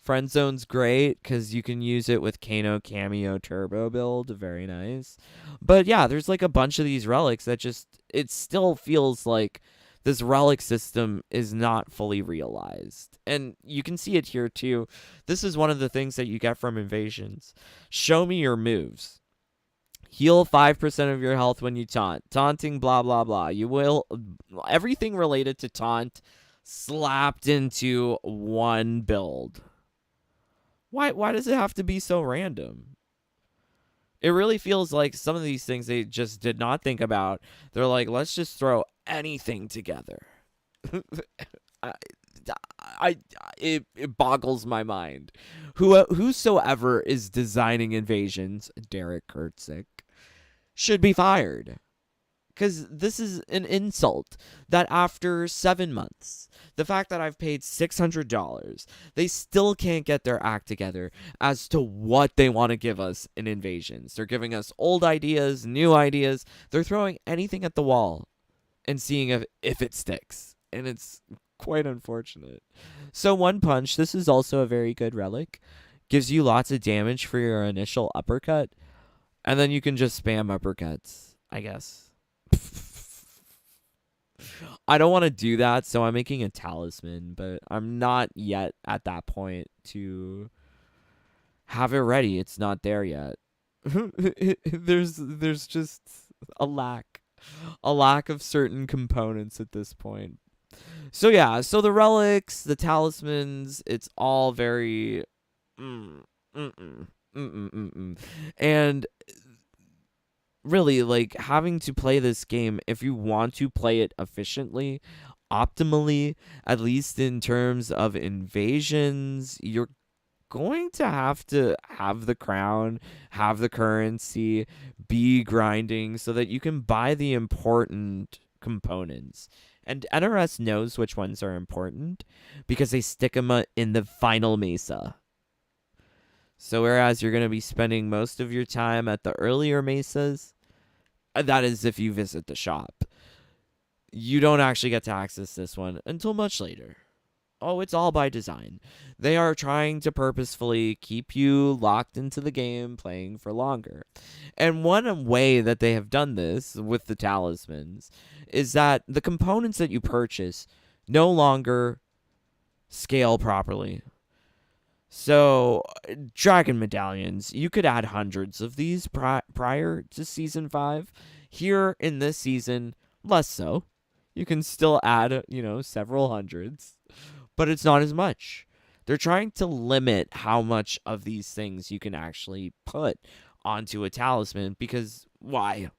Friend Zone's great because you can use it with Kano Cameo Turbo build. Very nice. But yeah, there's like a bunch of these relics that just, it still feels like this relic system is not fully realized. And you can see it here too. This is one of the things that you get from Invasions. Show me your moves. Heal 5% of your health when you taunt. Taunting, blah, blah, blah. You will, everything related to taunt slapped into one build. Why does it have to be so random? It really feels like some of these things they just did not think about. They're like, let's just throw anything together. it boggles my mind. Whosoever is designing invasions, Derek Kurtzik, should be fired. Because this is an insult that after 7 months, the fact that I've paid $600, they still can't get their act together as to what they want to give us in Invasions. They're giving us old ideas, new ideas. They're throwing anything at the wall and seeing if it sticks. And it's quite unfortunate. So One Punch, this is also a very good relic. Gives you lots of damage for your initial uppercut. And then you can just spam uppercuts, I guess. I don't want to do that, so I'm making a talisman, but I'm not yet at that point to have it ready. It's not there yet. There's just a lack of certain components at this point. So yeah, so the relics, the talismans, it's all very and really, like, having to play this game, if you want to play it efficiently, optimally, at least in terms of invasions, you're going to have the crown, have the currency, be grinding so that you can buy the important components. And NRS knows which ones are important because they stick them in the final mesa. So whereas you're going to be spending most of your time at the earlier mesas, that is if you visit the shop, you don't actually get to access this one until much later. Oh, it's all by design. They are trying to purposefully keep you locked into the game, playing for longer. And one way that they have done this with the talismans is that the components that you purchase no longer scale properly. So, dragon medallions, you could add hundreds of these prior to Season 5. Here in this season, less so. You can still add, several hundreds, but it's not as much. They're trying to limit how much of these things you can actually put onto a talisman because why?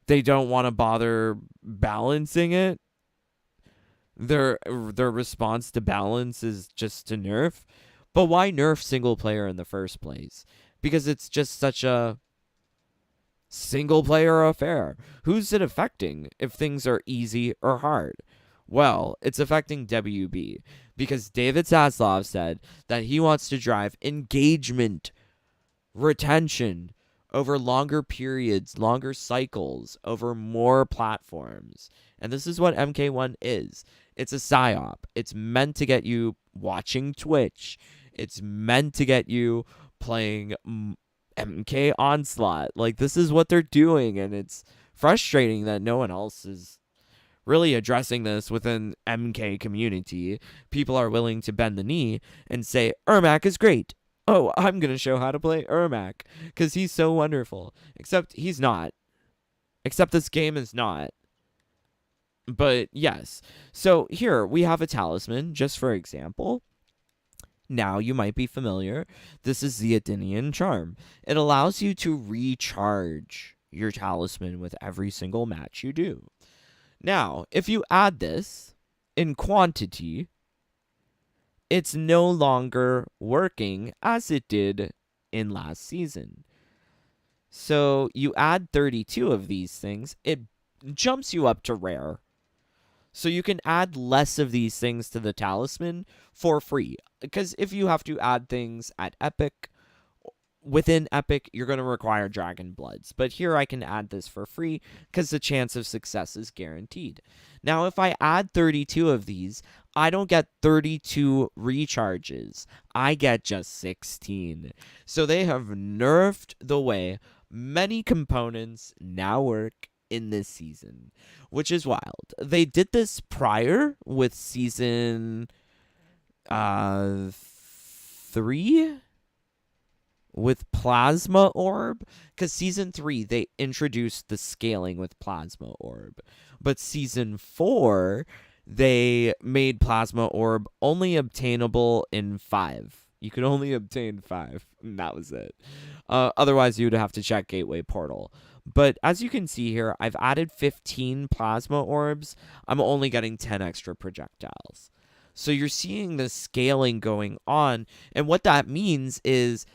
They don't want to bother balancing it. Their response to balance is just to nerf. But why nerf single player in the first place? Because it's just such a single player affair. Who's it affecting if things are easy or hard? Well, it's affecting WB because David Zaslav said that he wants to drive engagement, retention over longer periods, longer cycles, over more platforms. And this is what MK1 is. It's a psyop. It's meant to get you watching Twitch. It's meant to get you playing MK Onslaught. Like, this is what they're doing, and it's frustrating that no one else is really addressing this within MK community. People are willing to bend the knee and say, Ermac is great. Oh, I'm going to show how to play Ermac because he's so wonderful. Except he's not. Except this game is not. But yes. So here we have a talisman, just for example. Now you might be familiar. This is the Adinian Charm. It allows you to recharge your talisman with every single match you do. Now, if you add this in quantity, it's no longer working as it did in last season. So you add 32 of these things, it jumps you up to rare. So you can add less of these things to the talisman for free. Because if you have to add things at Epic, within Epic, you're going to require Dragon Bloods. But here I can add this for free because the chance of success is guaranteed. Now, if I add 32 of these, I don't get 32 recharges. I get just 16. So they have nerfed the way many components now work in this season, which is wild. They did this prior with season 3 with Plasma Orb, because season 3 they introduced the scaling with Plasma Orb, but season 4 they made Plasma Orb only obtainable in 5. You could only obtain 5, and that was it. Otherwise, you would have to check Gateway Portal. But as you can see here, I've added 15 Plasma Orbs. I'm only getting 10 extra projectiles. So you're seeing the scaling going on. And what that means is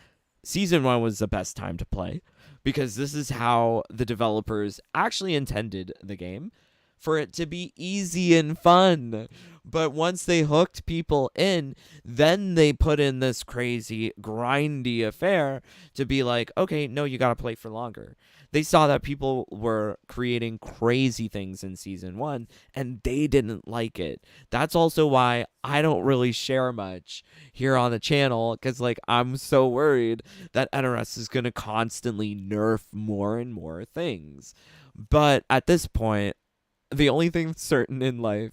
Season 1 was the best time to play because this is how the developers actually intended the game, for it to be easy and fun. But once they hooked people in, then they put in this crazy, grindy affair to be like, okay, no, you got to play for longer. They saw that people were creating crazy things in Season 1, and they didn't like it. That's also why I don't really share much here on the channel, because, like, I'm so worried that NRS is going to constantly nerf more and more things. But at this point, the only thing certain in life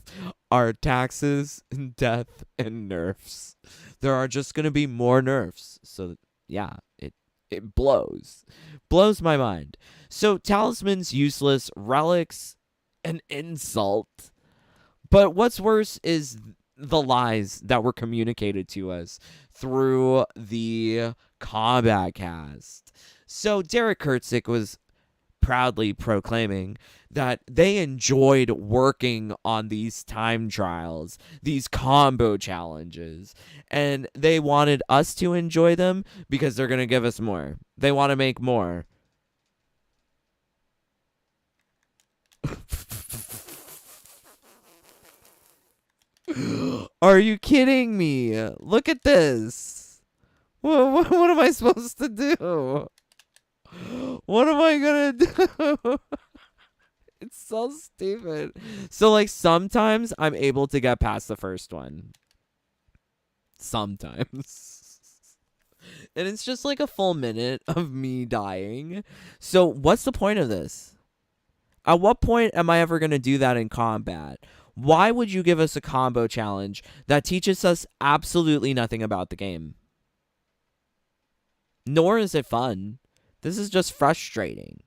are taxes, death, and nerfs. There are just going to be more nerfs. So, yeah, it blows. Blows my mind. So, talismans useless, relics an insult. But what's worse is the lies that were communicated to us through the Kombat cast. So, Derek Kurtzik was proudly proclaiming that they enjoyed working on these time trials, these combo challenges, and they wanted us to enjoy them because they're going to give us more. They want to make more. Are you kidding me? Look at this. What am I supposed to do? What am I gonna do? It's so stupid. So, like, sometimes I'm able to get past the first one. Sometimes. And it's just like a full minute of me dying. So, what's the point of this? At what point am I ever gonna do that in combat? Why would you give us a combo challenge that teaches us absolutely nothing about the game? Nor is it fun. This is just frustrating.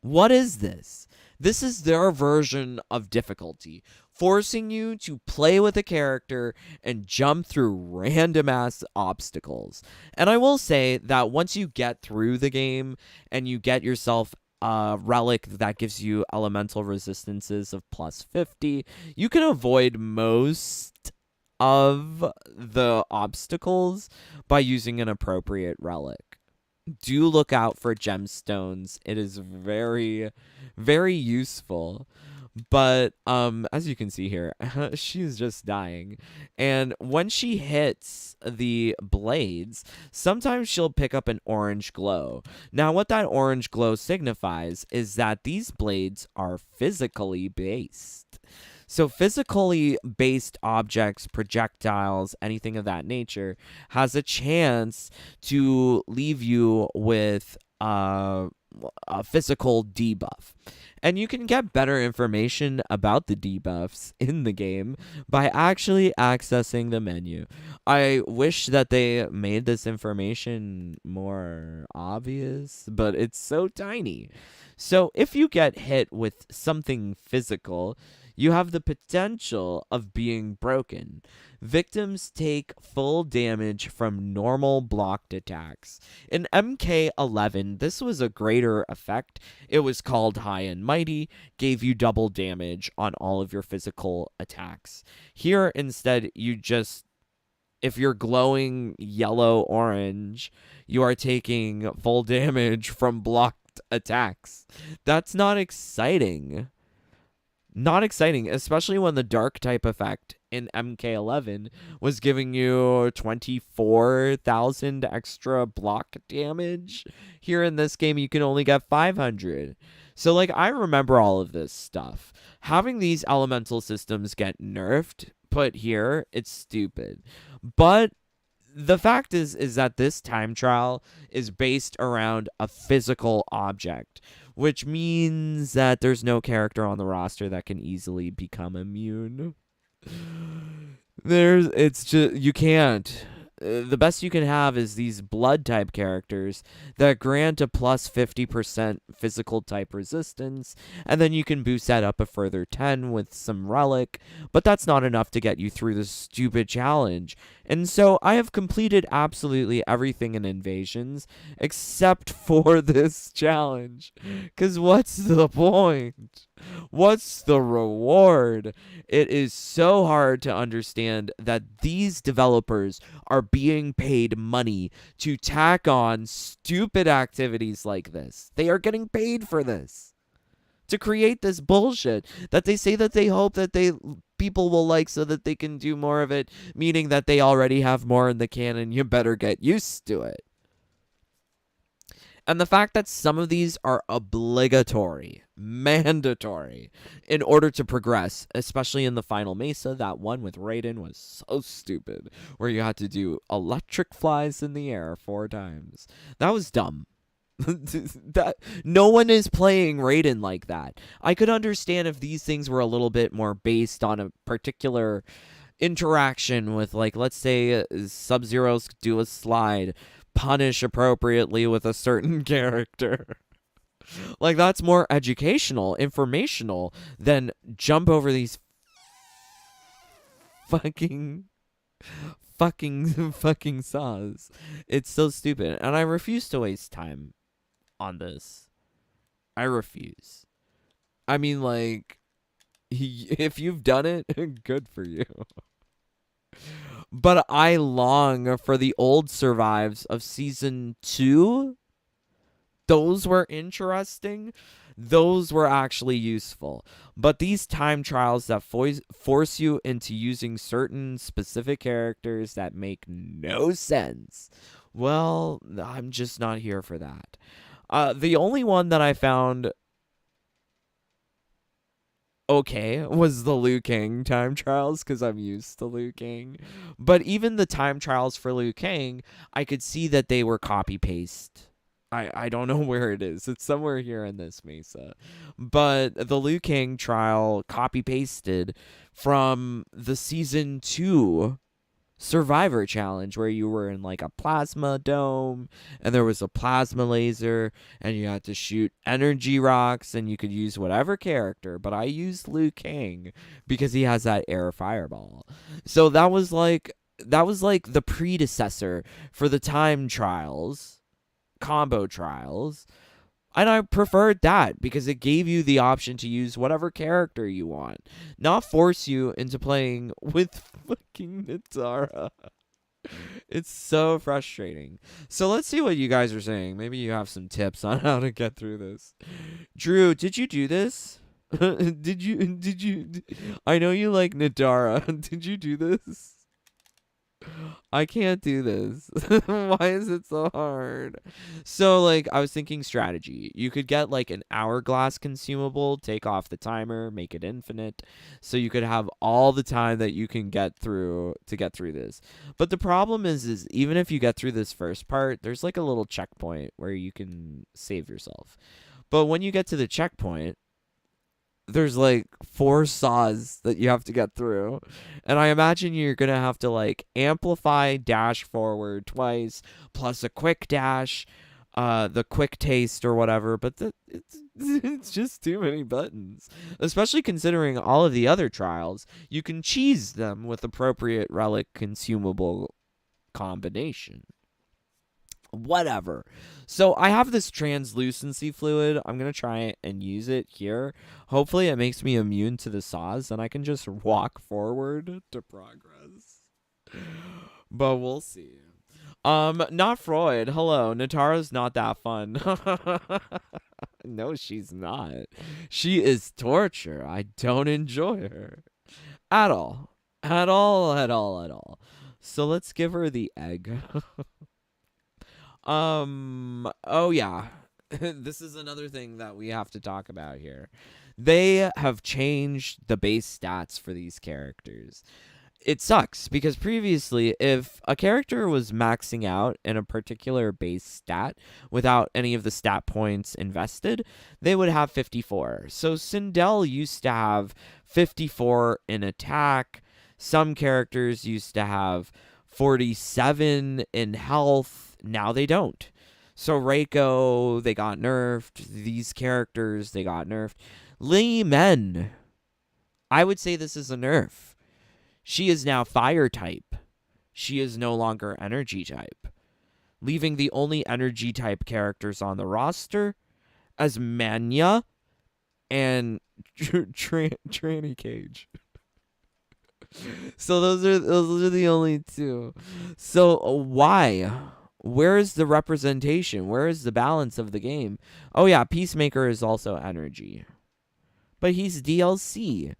What is this? This is their version of difficulty, forcing you to play with a character and jump through random ass obstacles. And I will say that once you get through the game and you get yourself a relic that gives you elemental resistances of plus 50, you can avoid most of the obstacles by using an appropriate relic. Do look out for gemstones. It is very, very useful. But as you can see here, she's just dying. And when she hits the blades, sometimes she'll pick up an orange glow. Now, what that orange glow signifies is that these blades are physically based. So physically based objects, projectiles, anything of that nature has a chance to leave you with a physical debuff. And you can get better information about the debuffs in the game by actually accessing the menu. I wish that they made this information more obvious, but it's so tiny. So if you get hit with something physical, you have the potential of being broken. Victims take full damage from normal blocked attacks. In MK11, this was a greater effect. It was called High and Mighty, gave you double damage on all of your physical attacks. Here, instead, if you're glowing yellow-orange, you are taking full damage from blocked attacks. That's not exciting. Not exciting, especially when the dark type effect in MK11 was giving you 24,000 extra block damage. Here in this game, you can only get 500. So, like, I remember all of this stuff. Having these elemental systems get nerfed, put here, it's stupid. But the fact is that this time trial is based around a physical object, which means that there's no character on the roster that can easily become immune. You can't. The best you can have is these blood type characters that grant a plus 50% physical type resistance, and then you can boost that up a further 10 with some relic, but that's not enough to get you through this stupid challenge. And so I have completed absolutely everything in Invasions except for this challenge, because what's the point? What's the reward? It is so hard to understand that these developers are being paid money to tack on stupid activities like this. They are getting paid for this. To create this bullshit that they say that they hope that people will like so that they can do more of it, meaning that they already have more in the canon. You better get used to it. And the fact that some of these are obligatory, mandatory, in order to progress, especially in the final Mesa, that one with Raiden was so stupid, where you had to do electric flies in the air 4 times. That was dumb. That no one is playing Raiden like that. I could understand if these things were a little bit more based on a particular interaction with, like, let's say Sub-Zero's do a slide, punish appropriately with a certain character. Like, that's more educational, informational than jump over these fucking saws. It's so stupid, and I refuse to waste time on this. I refuse. I mean, like, if you've done it, good for you. But I long for the old survives of season 2. Those were interesting. Those were actually useful. But these time trials that force you into using certain specific characters that make no sense, well, I'm just not here for that. The only one that I found okay was the Liu Kang time trials, because I'm used to Liu Kang. But even the time trials for Liu Kang, I could see that they were copy paste. I don't know where it is. It's somewhere here in this Mesa. But the Liu Kang trial copy pasted from the season 2 Survivor challenge, where you were in like a plasma dome and there was a plasma laser and you had to shoot energy rocks and you could use whatever character, but I used Liu Kang because he has that air fireball. So that was like the predecessor for the time trials, combo trials. And I preferred that because it gave you the option to use whatever character you want, not force you into playing with fucking Nitara. It's so frustrating. So let's see what you guys are saying. Maybe you have some tips on how to get through this. Drew, did you do this? Did you? I know you like Nitara. Did you do this? I can't do this. Why is it so hard? So, like, I was thinking strategy. You could get, like, an hourglass consumable, take off the timer, make it infinite, so you could have all the time that you can get through to get through this. But the problem is even if you get through this first part, there's, like, a little checkpoint where you can save yourself. But when you get to the checkpoint, there's like 4 saws that you have to get through. And I imagine you're going to have to like amplify dash forward twice, plus a quick dash, the quick taste or whatever. But it's just too many buttons, especially considering all of the other trials. You can cheese them with appropriate relic consumable combination. Whatever. So I have this translucency fluid. I'm going to try and use it here. Hopefully it makes me immune to the saws and I can just walk forward to progress. But we'll see. Not Freud. Hello. Natara's not that fun. No, she's not. She is torture. I don't enjoy her. At all. At all, at all, at all. So let's give her the egg. Oh yeah. This is another thing that we have to talk about here. They have changed the base stats for these characters. It sucks because previously, if a character was maxing out in a particular base stat without any of the stat points invested, they would have 54. So Sindel used to have 54 in attack. Some characters used to have 47 in health. Now they don't. So Reiko, they got nerfed. These characters, they got nerfed. Li Men, I would say this is a nerf. She is now fire type. She is no longer energy type, leaving the only energy type characters on the roster as Manya and Tranny Cage. So those are the only two. So why? Where is the representation? Where is the balance of the game? Oh yeah, Peacemaker is also energy, but he's DLC.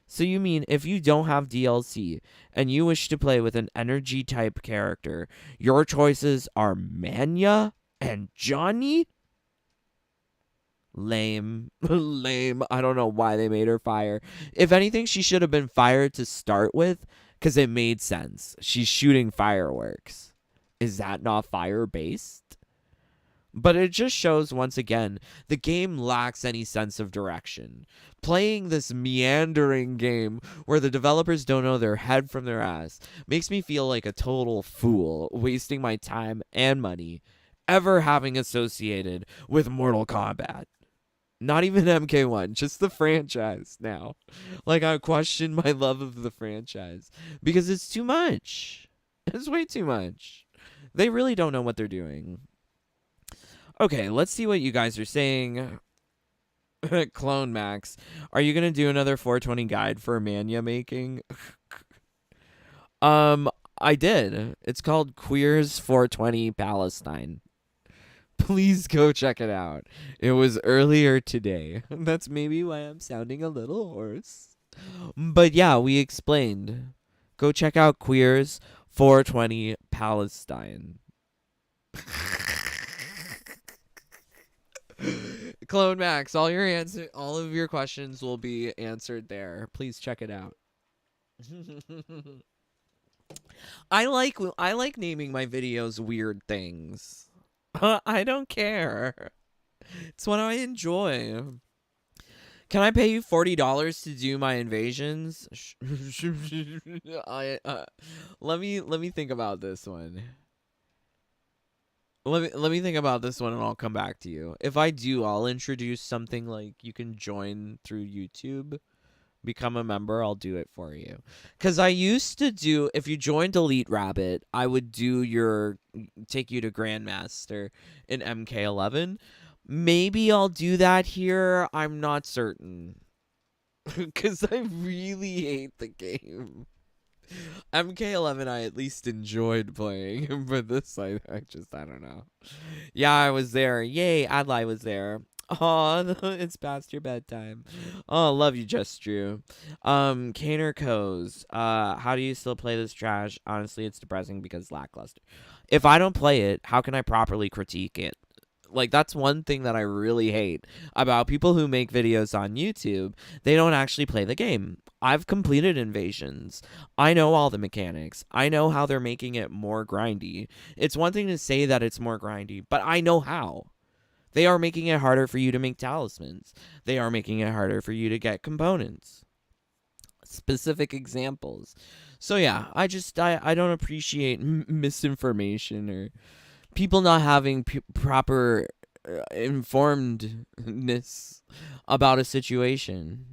So you mean if you don't have DLC and you wish to play with an energy type character, your choices are Manya and Johnny? Lame. Lame. I don't know why they made her fire. If anything, she should have been fired to start with because it made sense. She's shooting fireworks. Is that not fire based? But it just shows once again the game lacks any sense of direction. Playing this meandering game where the developers don't know their head from their ass makes me feel like a total fool, wasting my time and money ever having associated with Mortal Kombat. Not even MK1, just the franchise now. Like, I question my love of the franchise because it's too much. It's way too much. They really don't know what they're doing. Okay, let's see what you guys are saying. Clone Max, are you gonna do another 420 guide for mania making? I did. It's called Queers 420 Palestine. Please go check it out. It was earlier today. That's maybe why I'm sounding a little hoarse. But yeah, we explained. Go check out Queers 420 Palestine. Clone Max, all of your questions will be answered there. Please check it out. I like naming my videos weird things. I don't care. It's what I enjoy. Can I pay you $40 to do my invasions? Let me think about this one. Let me think about this one and I'll come back to you. If I do, I'll introduce something like you can join through YouTube. Become a member, I'll do it for you. Because I used to do, if you joined Elite Rabbit, I would take you to Grandmaster in MK11. Maybe I'll do that here. I'm not certain. Because I really hate the game. MK11 I at least enjoyed playing, but this I don't know. Yeah, I was there. Yay, Adlai was there. Oh, it's past your bedtime. Oh, love you, Just Drew. Kaner Coes. How do you still play this trash? Honestly, it's depressing because lackluster. If I don't play it, how can I properly critique it? Like, that's one thing that I really hate about people who make videos on YouTube. They don't actually play the game. I've completed Invasions. I know all the mechanics. I know how they're making it more grindy. It's one thing to say that it's more grindy, but I know how. They are making it harder for you to make talismans. They are making it harder for you to get components. Specific examples. So yeah, I don't appreciate misinformation or people not having proper informedness about a situation.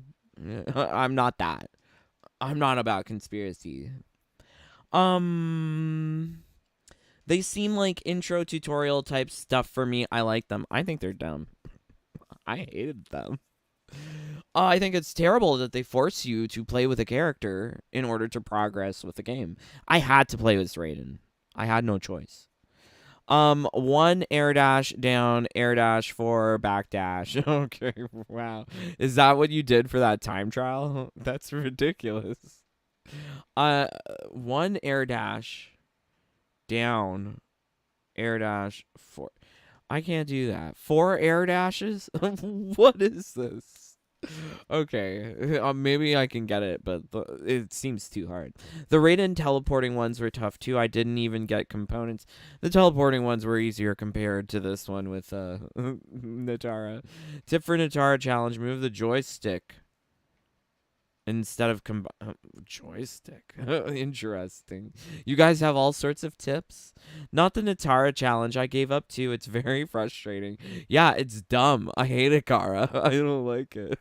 I'm not that. I'm not about conspiracy. They seem like intro tutorial type stuff for me. I like them. I think they're dumb. I hated them. I think it's terrible that they force you to play with a character in order to progress with the game. I had to play with Raiden. I had no choice. 1 air dash down, air dash 4 back dash. Okay, wow. Is that what you did for that time trial? That's ridiculous. 1 air dash down, air dash 4. I can't do that. 4 air dashes? What is this? Okay, maybe I can get it, but it seems too hard. The Raiden teleporting ones were tough too. I didn't even get components. The teleporting ones were easier compared to this one with Natara. Tip for Natara challenge: move the joystick instead of joystick. Interesting. You guys have all sorts of tips. Not the Natara challenge. I gave up too. It's very frustrating. Yeah, it's dumb. I hate it, Kara. I don't like it.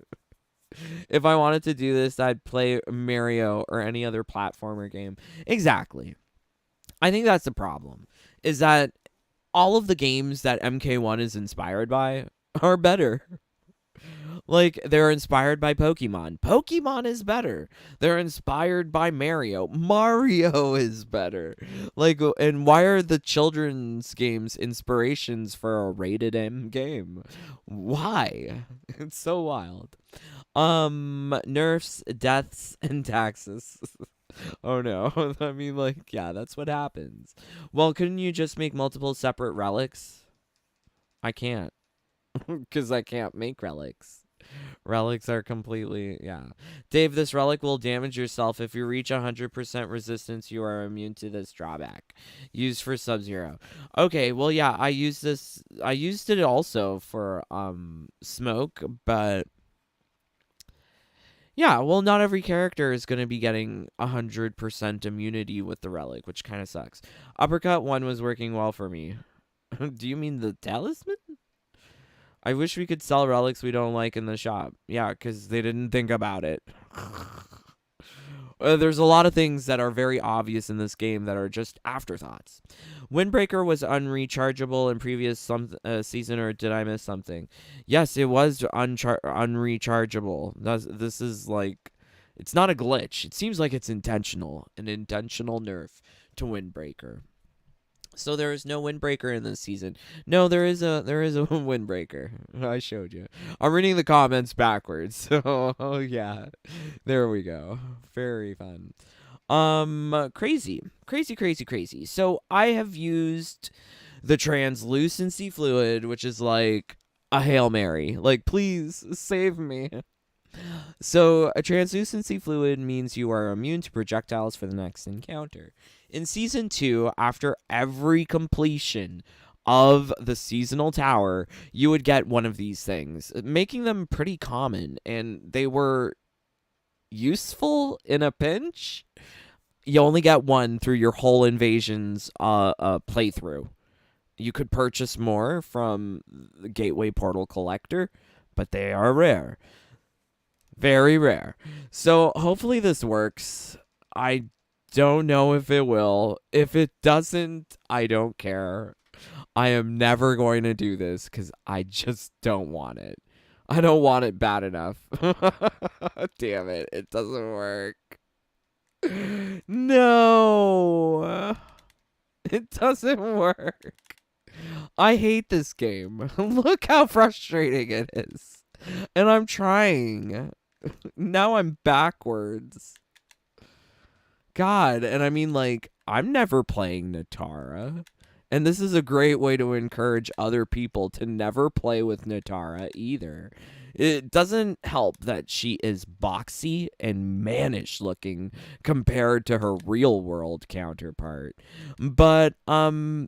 If I wanted to do this, I'd play Mario or any other platformer game. Exactly. I think that's the problem. Is that all of the games that MK1 is inspired by are better. Like, they're inspired by Pokemon. Pokemon is better. They're inspired by Mario. Mario is better. Like, and why are the children's games inspirations for a rated M game? Why? It's so wild. Nerfs, deaths, and taxes. Oh no. I mean, like, yeah, that's what happens. Well, couldn't you just make multiple separate relics? I can't. Because I can't make relics. Relics are completely, yeah. Dave, this relic will damage yourself. If you reach 100% resistance, you are immune to this drawback. Used for Sub-Zero. Okay, well, yeah, I used it also for, smoke, but yeah, well, not every character is going to be getting 100% immunity with the relic, which kind of sucks. Uppercut 1 was working well for me. Do you mean the talisman? I wish we could sell relics we don't like in the shop. Yeah, because they didn't think about it. There's a lot of things that are very obvious in this game that are just afterthoughts. Windbreaker was unrechargeable in previous season, or did I miss something? Yes, it was unrechargeable. This is like, it's not a glitch. It seems like it's intentional, an intentional nerf to Windbreaker. So there is no windbreaker in this season. No, there is a windbreaker. I showed you. I'm reading the comments backwards. So oh yeah, there we go. Very fun. Crazy. So I have used the translucency fluid, which is like a Hail Mary. Like, please save me. So, a translucency fluid means you are immune to projectiles for the next encounter. In Season 2, after every completion of the seasonal tower, you would get one of these things, making them pretty common, and they were useful in a pinch. You only get one through your whole Invasions playthrough. You could purchase more from the Gateway Portal Collector, but they are rare. Very rare. So hopefully this works. I don't know if it will. If it doesn't, I don't care. I am never going to do this because I just don't want it. I don't want it bad enough. Damn it. It doesn't work. No. It doesn't work. I hate this game. Look how frustrating it is. And I'm trying. Now I'm backwards. God, and I mean, like, I'm never playing Natara. And this is a great way to encourage other people to never play with Natara either. It doesn't help that she is boxy and mannish looking compared to her real world counterpart. But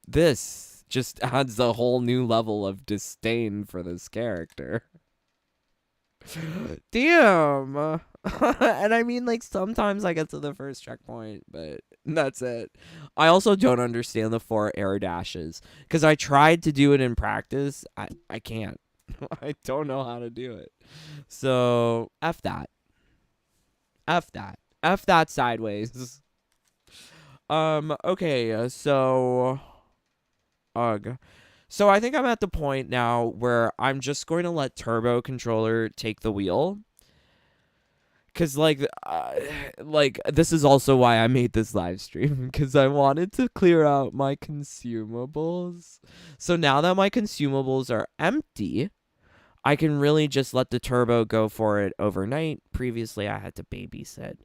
this just adds a whole new level of disdain for this character. Damn. And I mean, like, sometimes I get to the first checkpoint, but that's it. I also don't understand the 4 air dashes because I tried to do it in practice. I can't. I don't know how to do it. So F that. F that. F that sideways. Okay, so ugh. So I think I'm at the point now where I'm just going to let Turbo Controller take the wheel. Cause like this is also why I made this live stream, because I wanted to clear out my consumables. So now that my consumables are empty, I can really just let the Turbo go for it overnight. Previously, I had to babysit.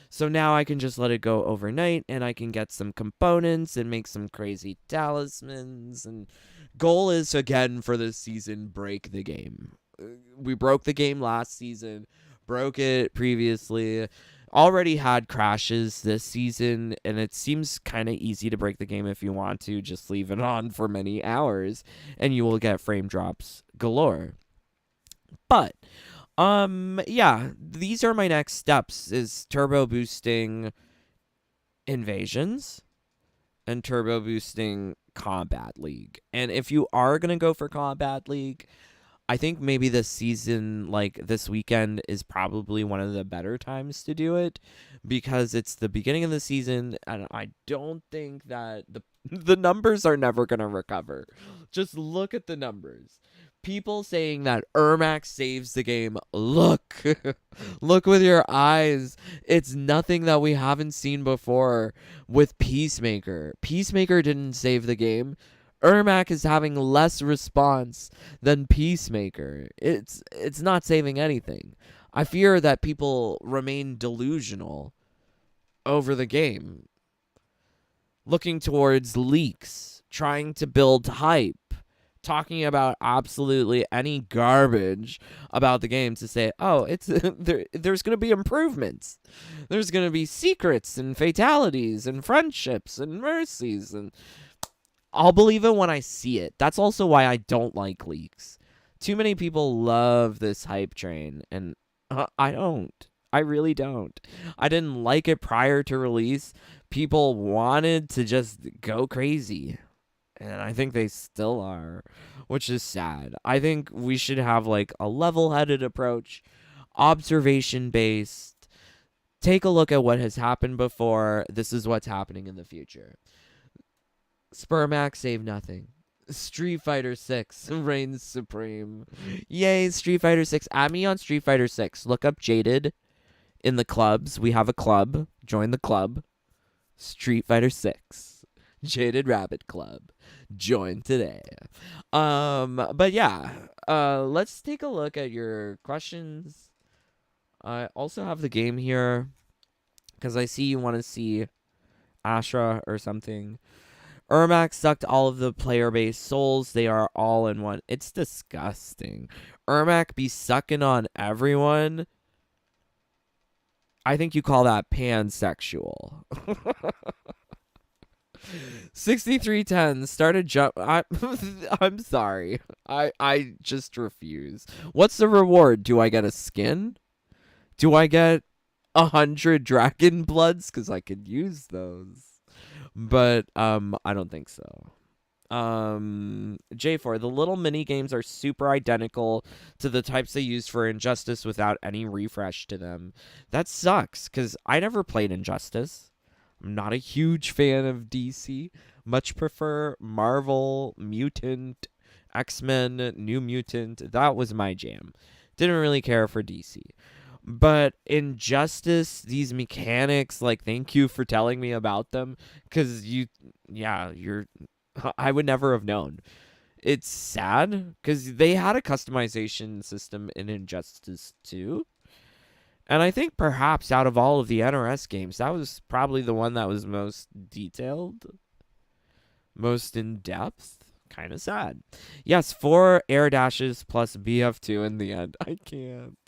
So now I can just let it go overnight, and I can get some components and make some crazy talismans. And goal is, again, for this season, break the game. We broke the game last season, broke it previously, already had crashes this season, and it seems kind of easy to break the game if you want to. Just leave it on for many hours, and you will get frame drops galore. But yeah, these are my next steps: is turbo boosting Invasions and turbo boosting Combat League. And if you are going to go for Combat League, I think maybe this season, like this weekend, is probably one of the better times to do it, because it's the beginning of the season, and I don't think that the numbers are never going to recover. Just look at the numbers. People saying that Ermac saves the game. Look. Look with your eyes. It's nothing that we haven't seen before with Peacemaker. Peacemaker didn't save the game. Ermac is having less response than Peacemaker. It's not saving anything. I fear that people remain delusional over the game, looking towards leaks, trying to build hype, talking about absolutely any garbage about the game to say, oh, it's there's going to be improvements. There's going to be secrets and fatalities and friendships and mercies, and I'll believe it when I see it. That's also why I don't like leaks. Too many people love this hype train, and I don't. I really don't. I didn't like it prior to release. People wanted to just go crazy, and I think they still are, which is sad. I think we should have like a level-headed approach, observation-based. Take a look at what has happened before. This is what's happening in the future. Spermax save nothing. Street Fighter 6 reigns supreme. Yay, Street Fighter 6. Add me on Street Fighter 6. Look up Jaded in the clubs. We have a club. Join the club. Street Fighter 6. Jaded Rabbit Club. Join today. But yeah, let's take a look at your questions. I also have the game here because I see you want to see Ashra or something. Ermac sucked all of the player-base souls. They are all in one. It's disgusting. Ermac be sucking on everyone. I think you call that pansexual. 6310 started jump. I'm sorry. I just refuse. What's the reward? Do I get a skin? Do I get 100 dragon bloods? Because I could use those. But I don't think so. J4, the little mini games are super identical to the types they used for Injustice without any refresh to them. That sucks, because I never played Injustice. I'm not a huge fan of DC. Much prefer Marvel, Mutant, X-Men, New Mutant. That was my jam. Didn't really care for DC. But Injustice, these mechanics, like, thank you for telling me about them, because I would never have known. It's sad, because they had a customization system in Injustice 2, and I think perhaps out of all of the NRS games, that was probably the one that was most detailed, most in-depth. Kind of sad. Yes, 4 air dashes plus BF2 in the end. I can't.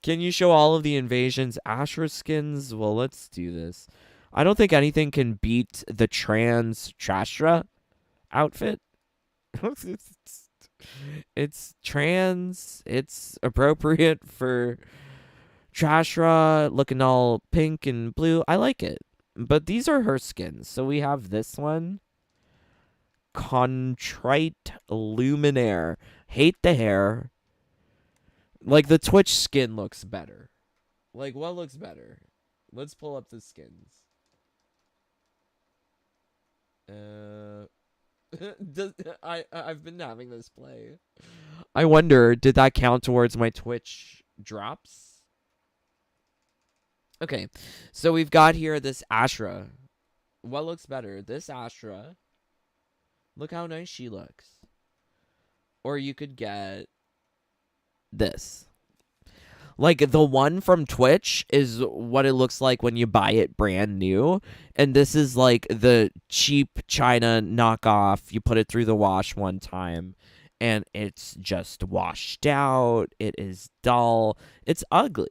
Can you show all of the Invasion's Ashra skins? Well, let's do this. I don't think anything can beat the trans Trashra outfit. It's trans. It's appropriate for Trashra, looking all pink and blue. I like it. But these are her skins. So we have this one. Contrite Luminaire. Hate the hair. Like, the Twitch skin looks better. Like, what looks better? Let's pull up the skins. I've been having this play. I wonder, did that count towards my Twitch drops? Okay, so we've got here this Ashra. What looks better? This Ashra. Look how nice she looks. Or you could get this. Like, the one from Twitch is what it looks like when you buy it brand new. And this is like the cheap China knockoff. You put it through the wash one time and it's just washed out. It is dull. It's ugly.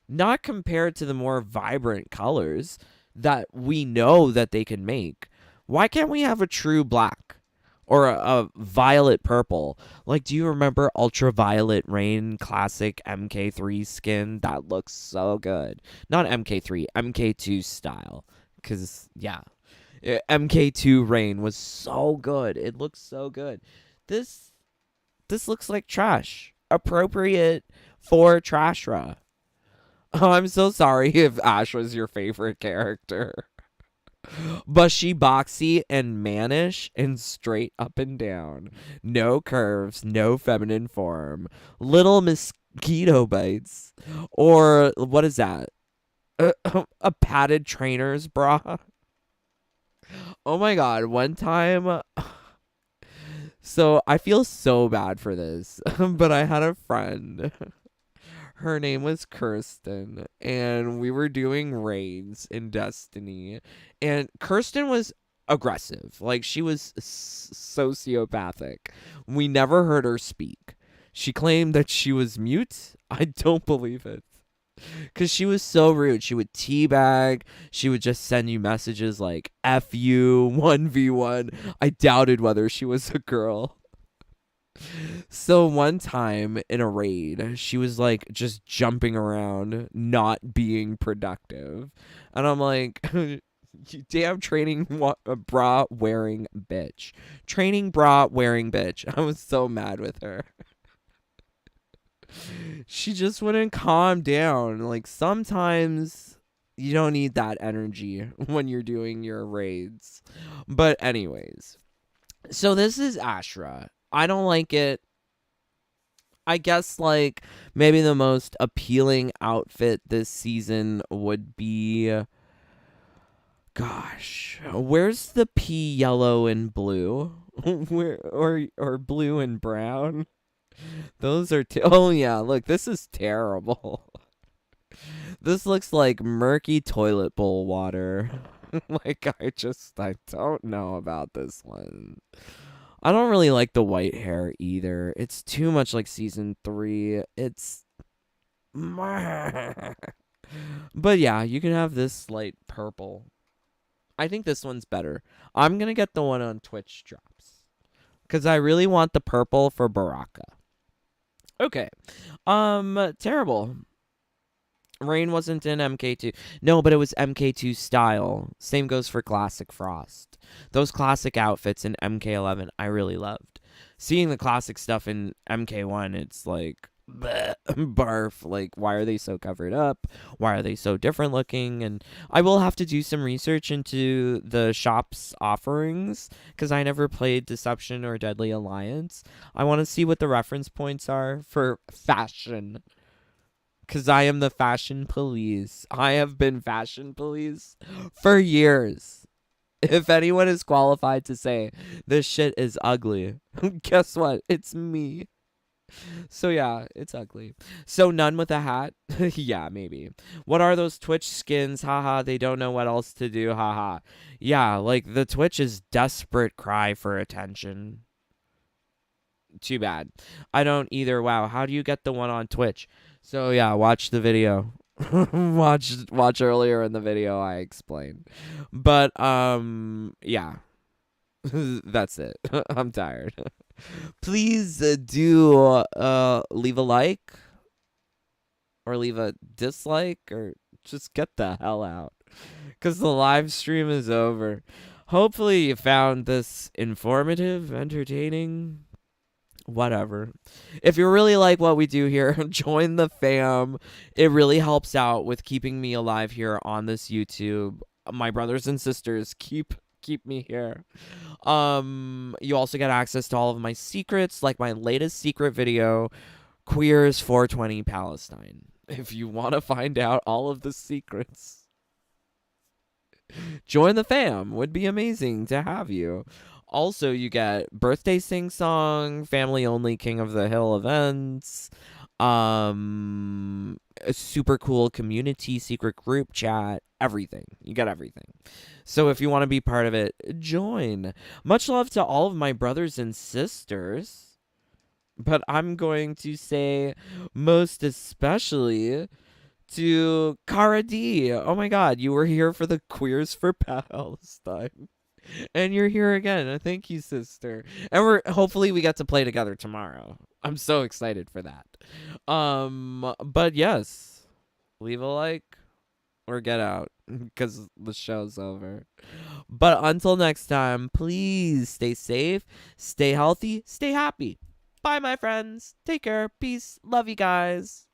Not compared to the more vibrant colors that we know that they can make. Why can't we have a true black? Or a violet purple. Like, do you remember Ultraviolet Rain classic MK3 skin? That looks so good. Not MK3, MK2 style. Because, yeah. MK2 Rain was so good. It looks so good. This looks like trash. Appropriate for Trashra. Oh, I'm so sorry if Ash was your favorite character. Bushy, boxy, and mannish, and straight up and down. No curves, no feminine form. Little mosquito bites. Or what is that? A padded trainer's bra. Oh my god, one time. So I feel so bad for this, but I had a friend. Her name was Kirsten, and we were doing raids in Destiny. And Kirsten was aggressive. Like, she was sociopathic. We never heard her speak. She claimed that she was mute. I don't believe it. Because she was so rude. She would teabag. She would just send you messages like F you, 1v1. I doubted whether she was a girl. So one time in a raid, she was like just jumping around, not being productive. And I'm like, you damn bra wearing bitch. Training bra wearing bitch. I was so mad with her. She just wouldn't calm down. Like, sometimes you don't need that energy when you're doing your raids. But anyways, so this is Ashra. I don't like it. I guess, like, maybe the most appealing outfit this season would be, gosh, where's the pea yellow and blue? or blue and brown? Those are oh yeah, look, this is terrible. This looks like murky toilet bowl water. Like, I don't know about this one. I don't really like the white hair either. It's too much like season 3. It's but yeah, you can have this light purple. I think this one's better. I'm going to get the one on Twitch drops cuz I really want the purple for Baraka. Okay. Terrible. Rain wasn't in MK2. No, but it was MK2 style. Same goes for Classic Frost. Those classic outfits in MK11 I really loved. Seeing the classic stuff in MK1, it's like bleh, barf. Like, why are they so covered up? Why are they so different looking? And I will have to do some research into the shop's offerings because I never played Deception or Deadly Alliance. I want to see what the reference points are for fashion. Because I am the fashion police. I have been fashion police for years. If anyone is qualified to say this shit is ugly, guess what? It's me. So yeah, it's ugly. So none with a hat? Yeah, maybe. What are those Twitch skins? Haha, they don't know what else to do. Haha. Yeah, like the Twitch is desperate cry for attention. Too bad. I don't either. Wow, how do you get the one on Twitch? So yeah, watch the video. watch earlier in the video I explained. But yeah. That's it. I'm tired. Please do leave a like or leave a dislike or just get the hell out cuz the live stream is over. Hopefully you found this informative, entertaining, whatever. If you really like what we do here, join the fam. It really helps out with keeping me alive here on this YouTube. My brothers and sisters keep me here. You also get access to all of my secrets, like my latest secret video, Queers 420 Palestine. If you want to find out all of the secrets, join the fam. Would be amazing to have you. Also, you get birthday sing song, family only King of the Hill events, a super cool community secret group chat, everything. You get everything. So if you want to be part of it, join. Much love to all of my brothers and sisters. But I'm going to say most especially to Cara D. Oh my god, you were here for the Queers for Palestine. And you're here again. Thank you, sister. And hopefully we get to play together tomorrow. I'm so excited for that. But yes, leave a like or get out because the show's over. But until next time, please stay safe, stay healthy, stay happy. Bye, my friends. Take care. Peace. Love you guys.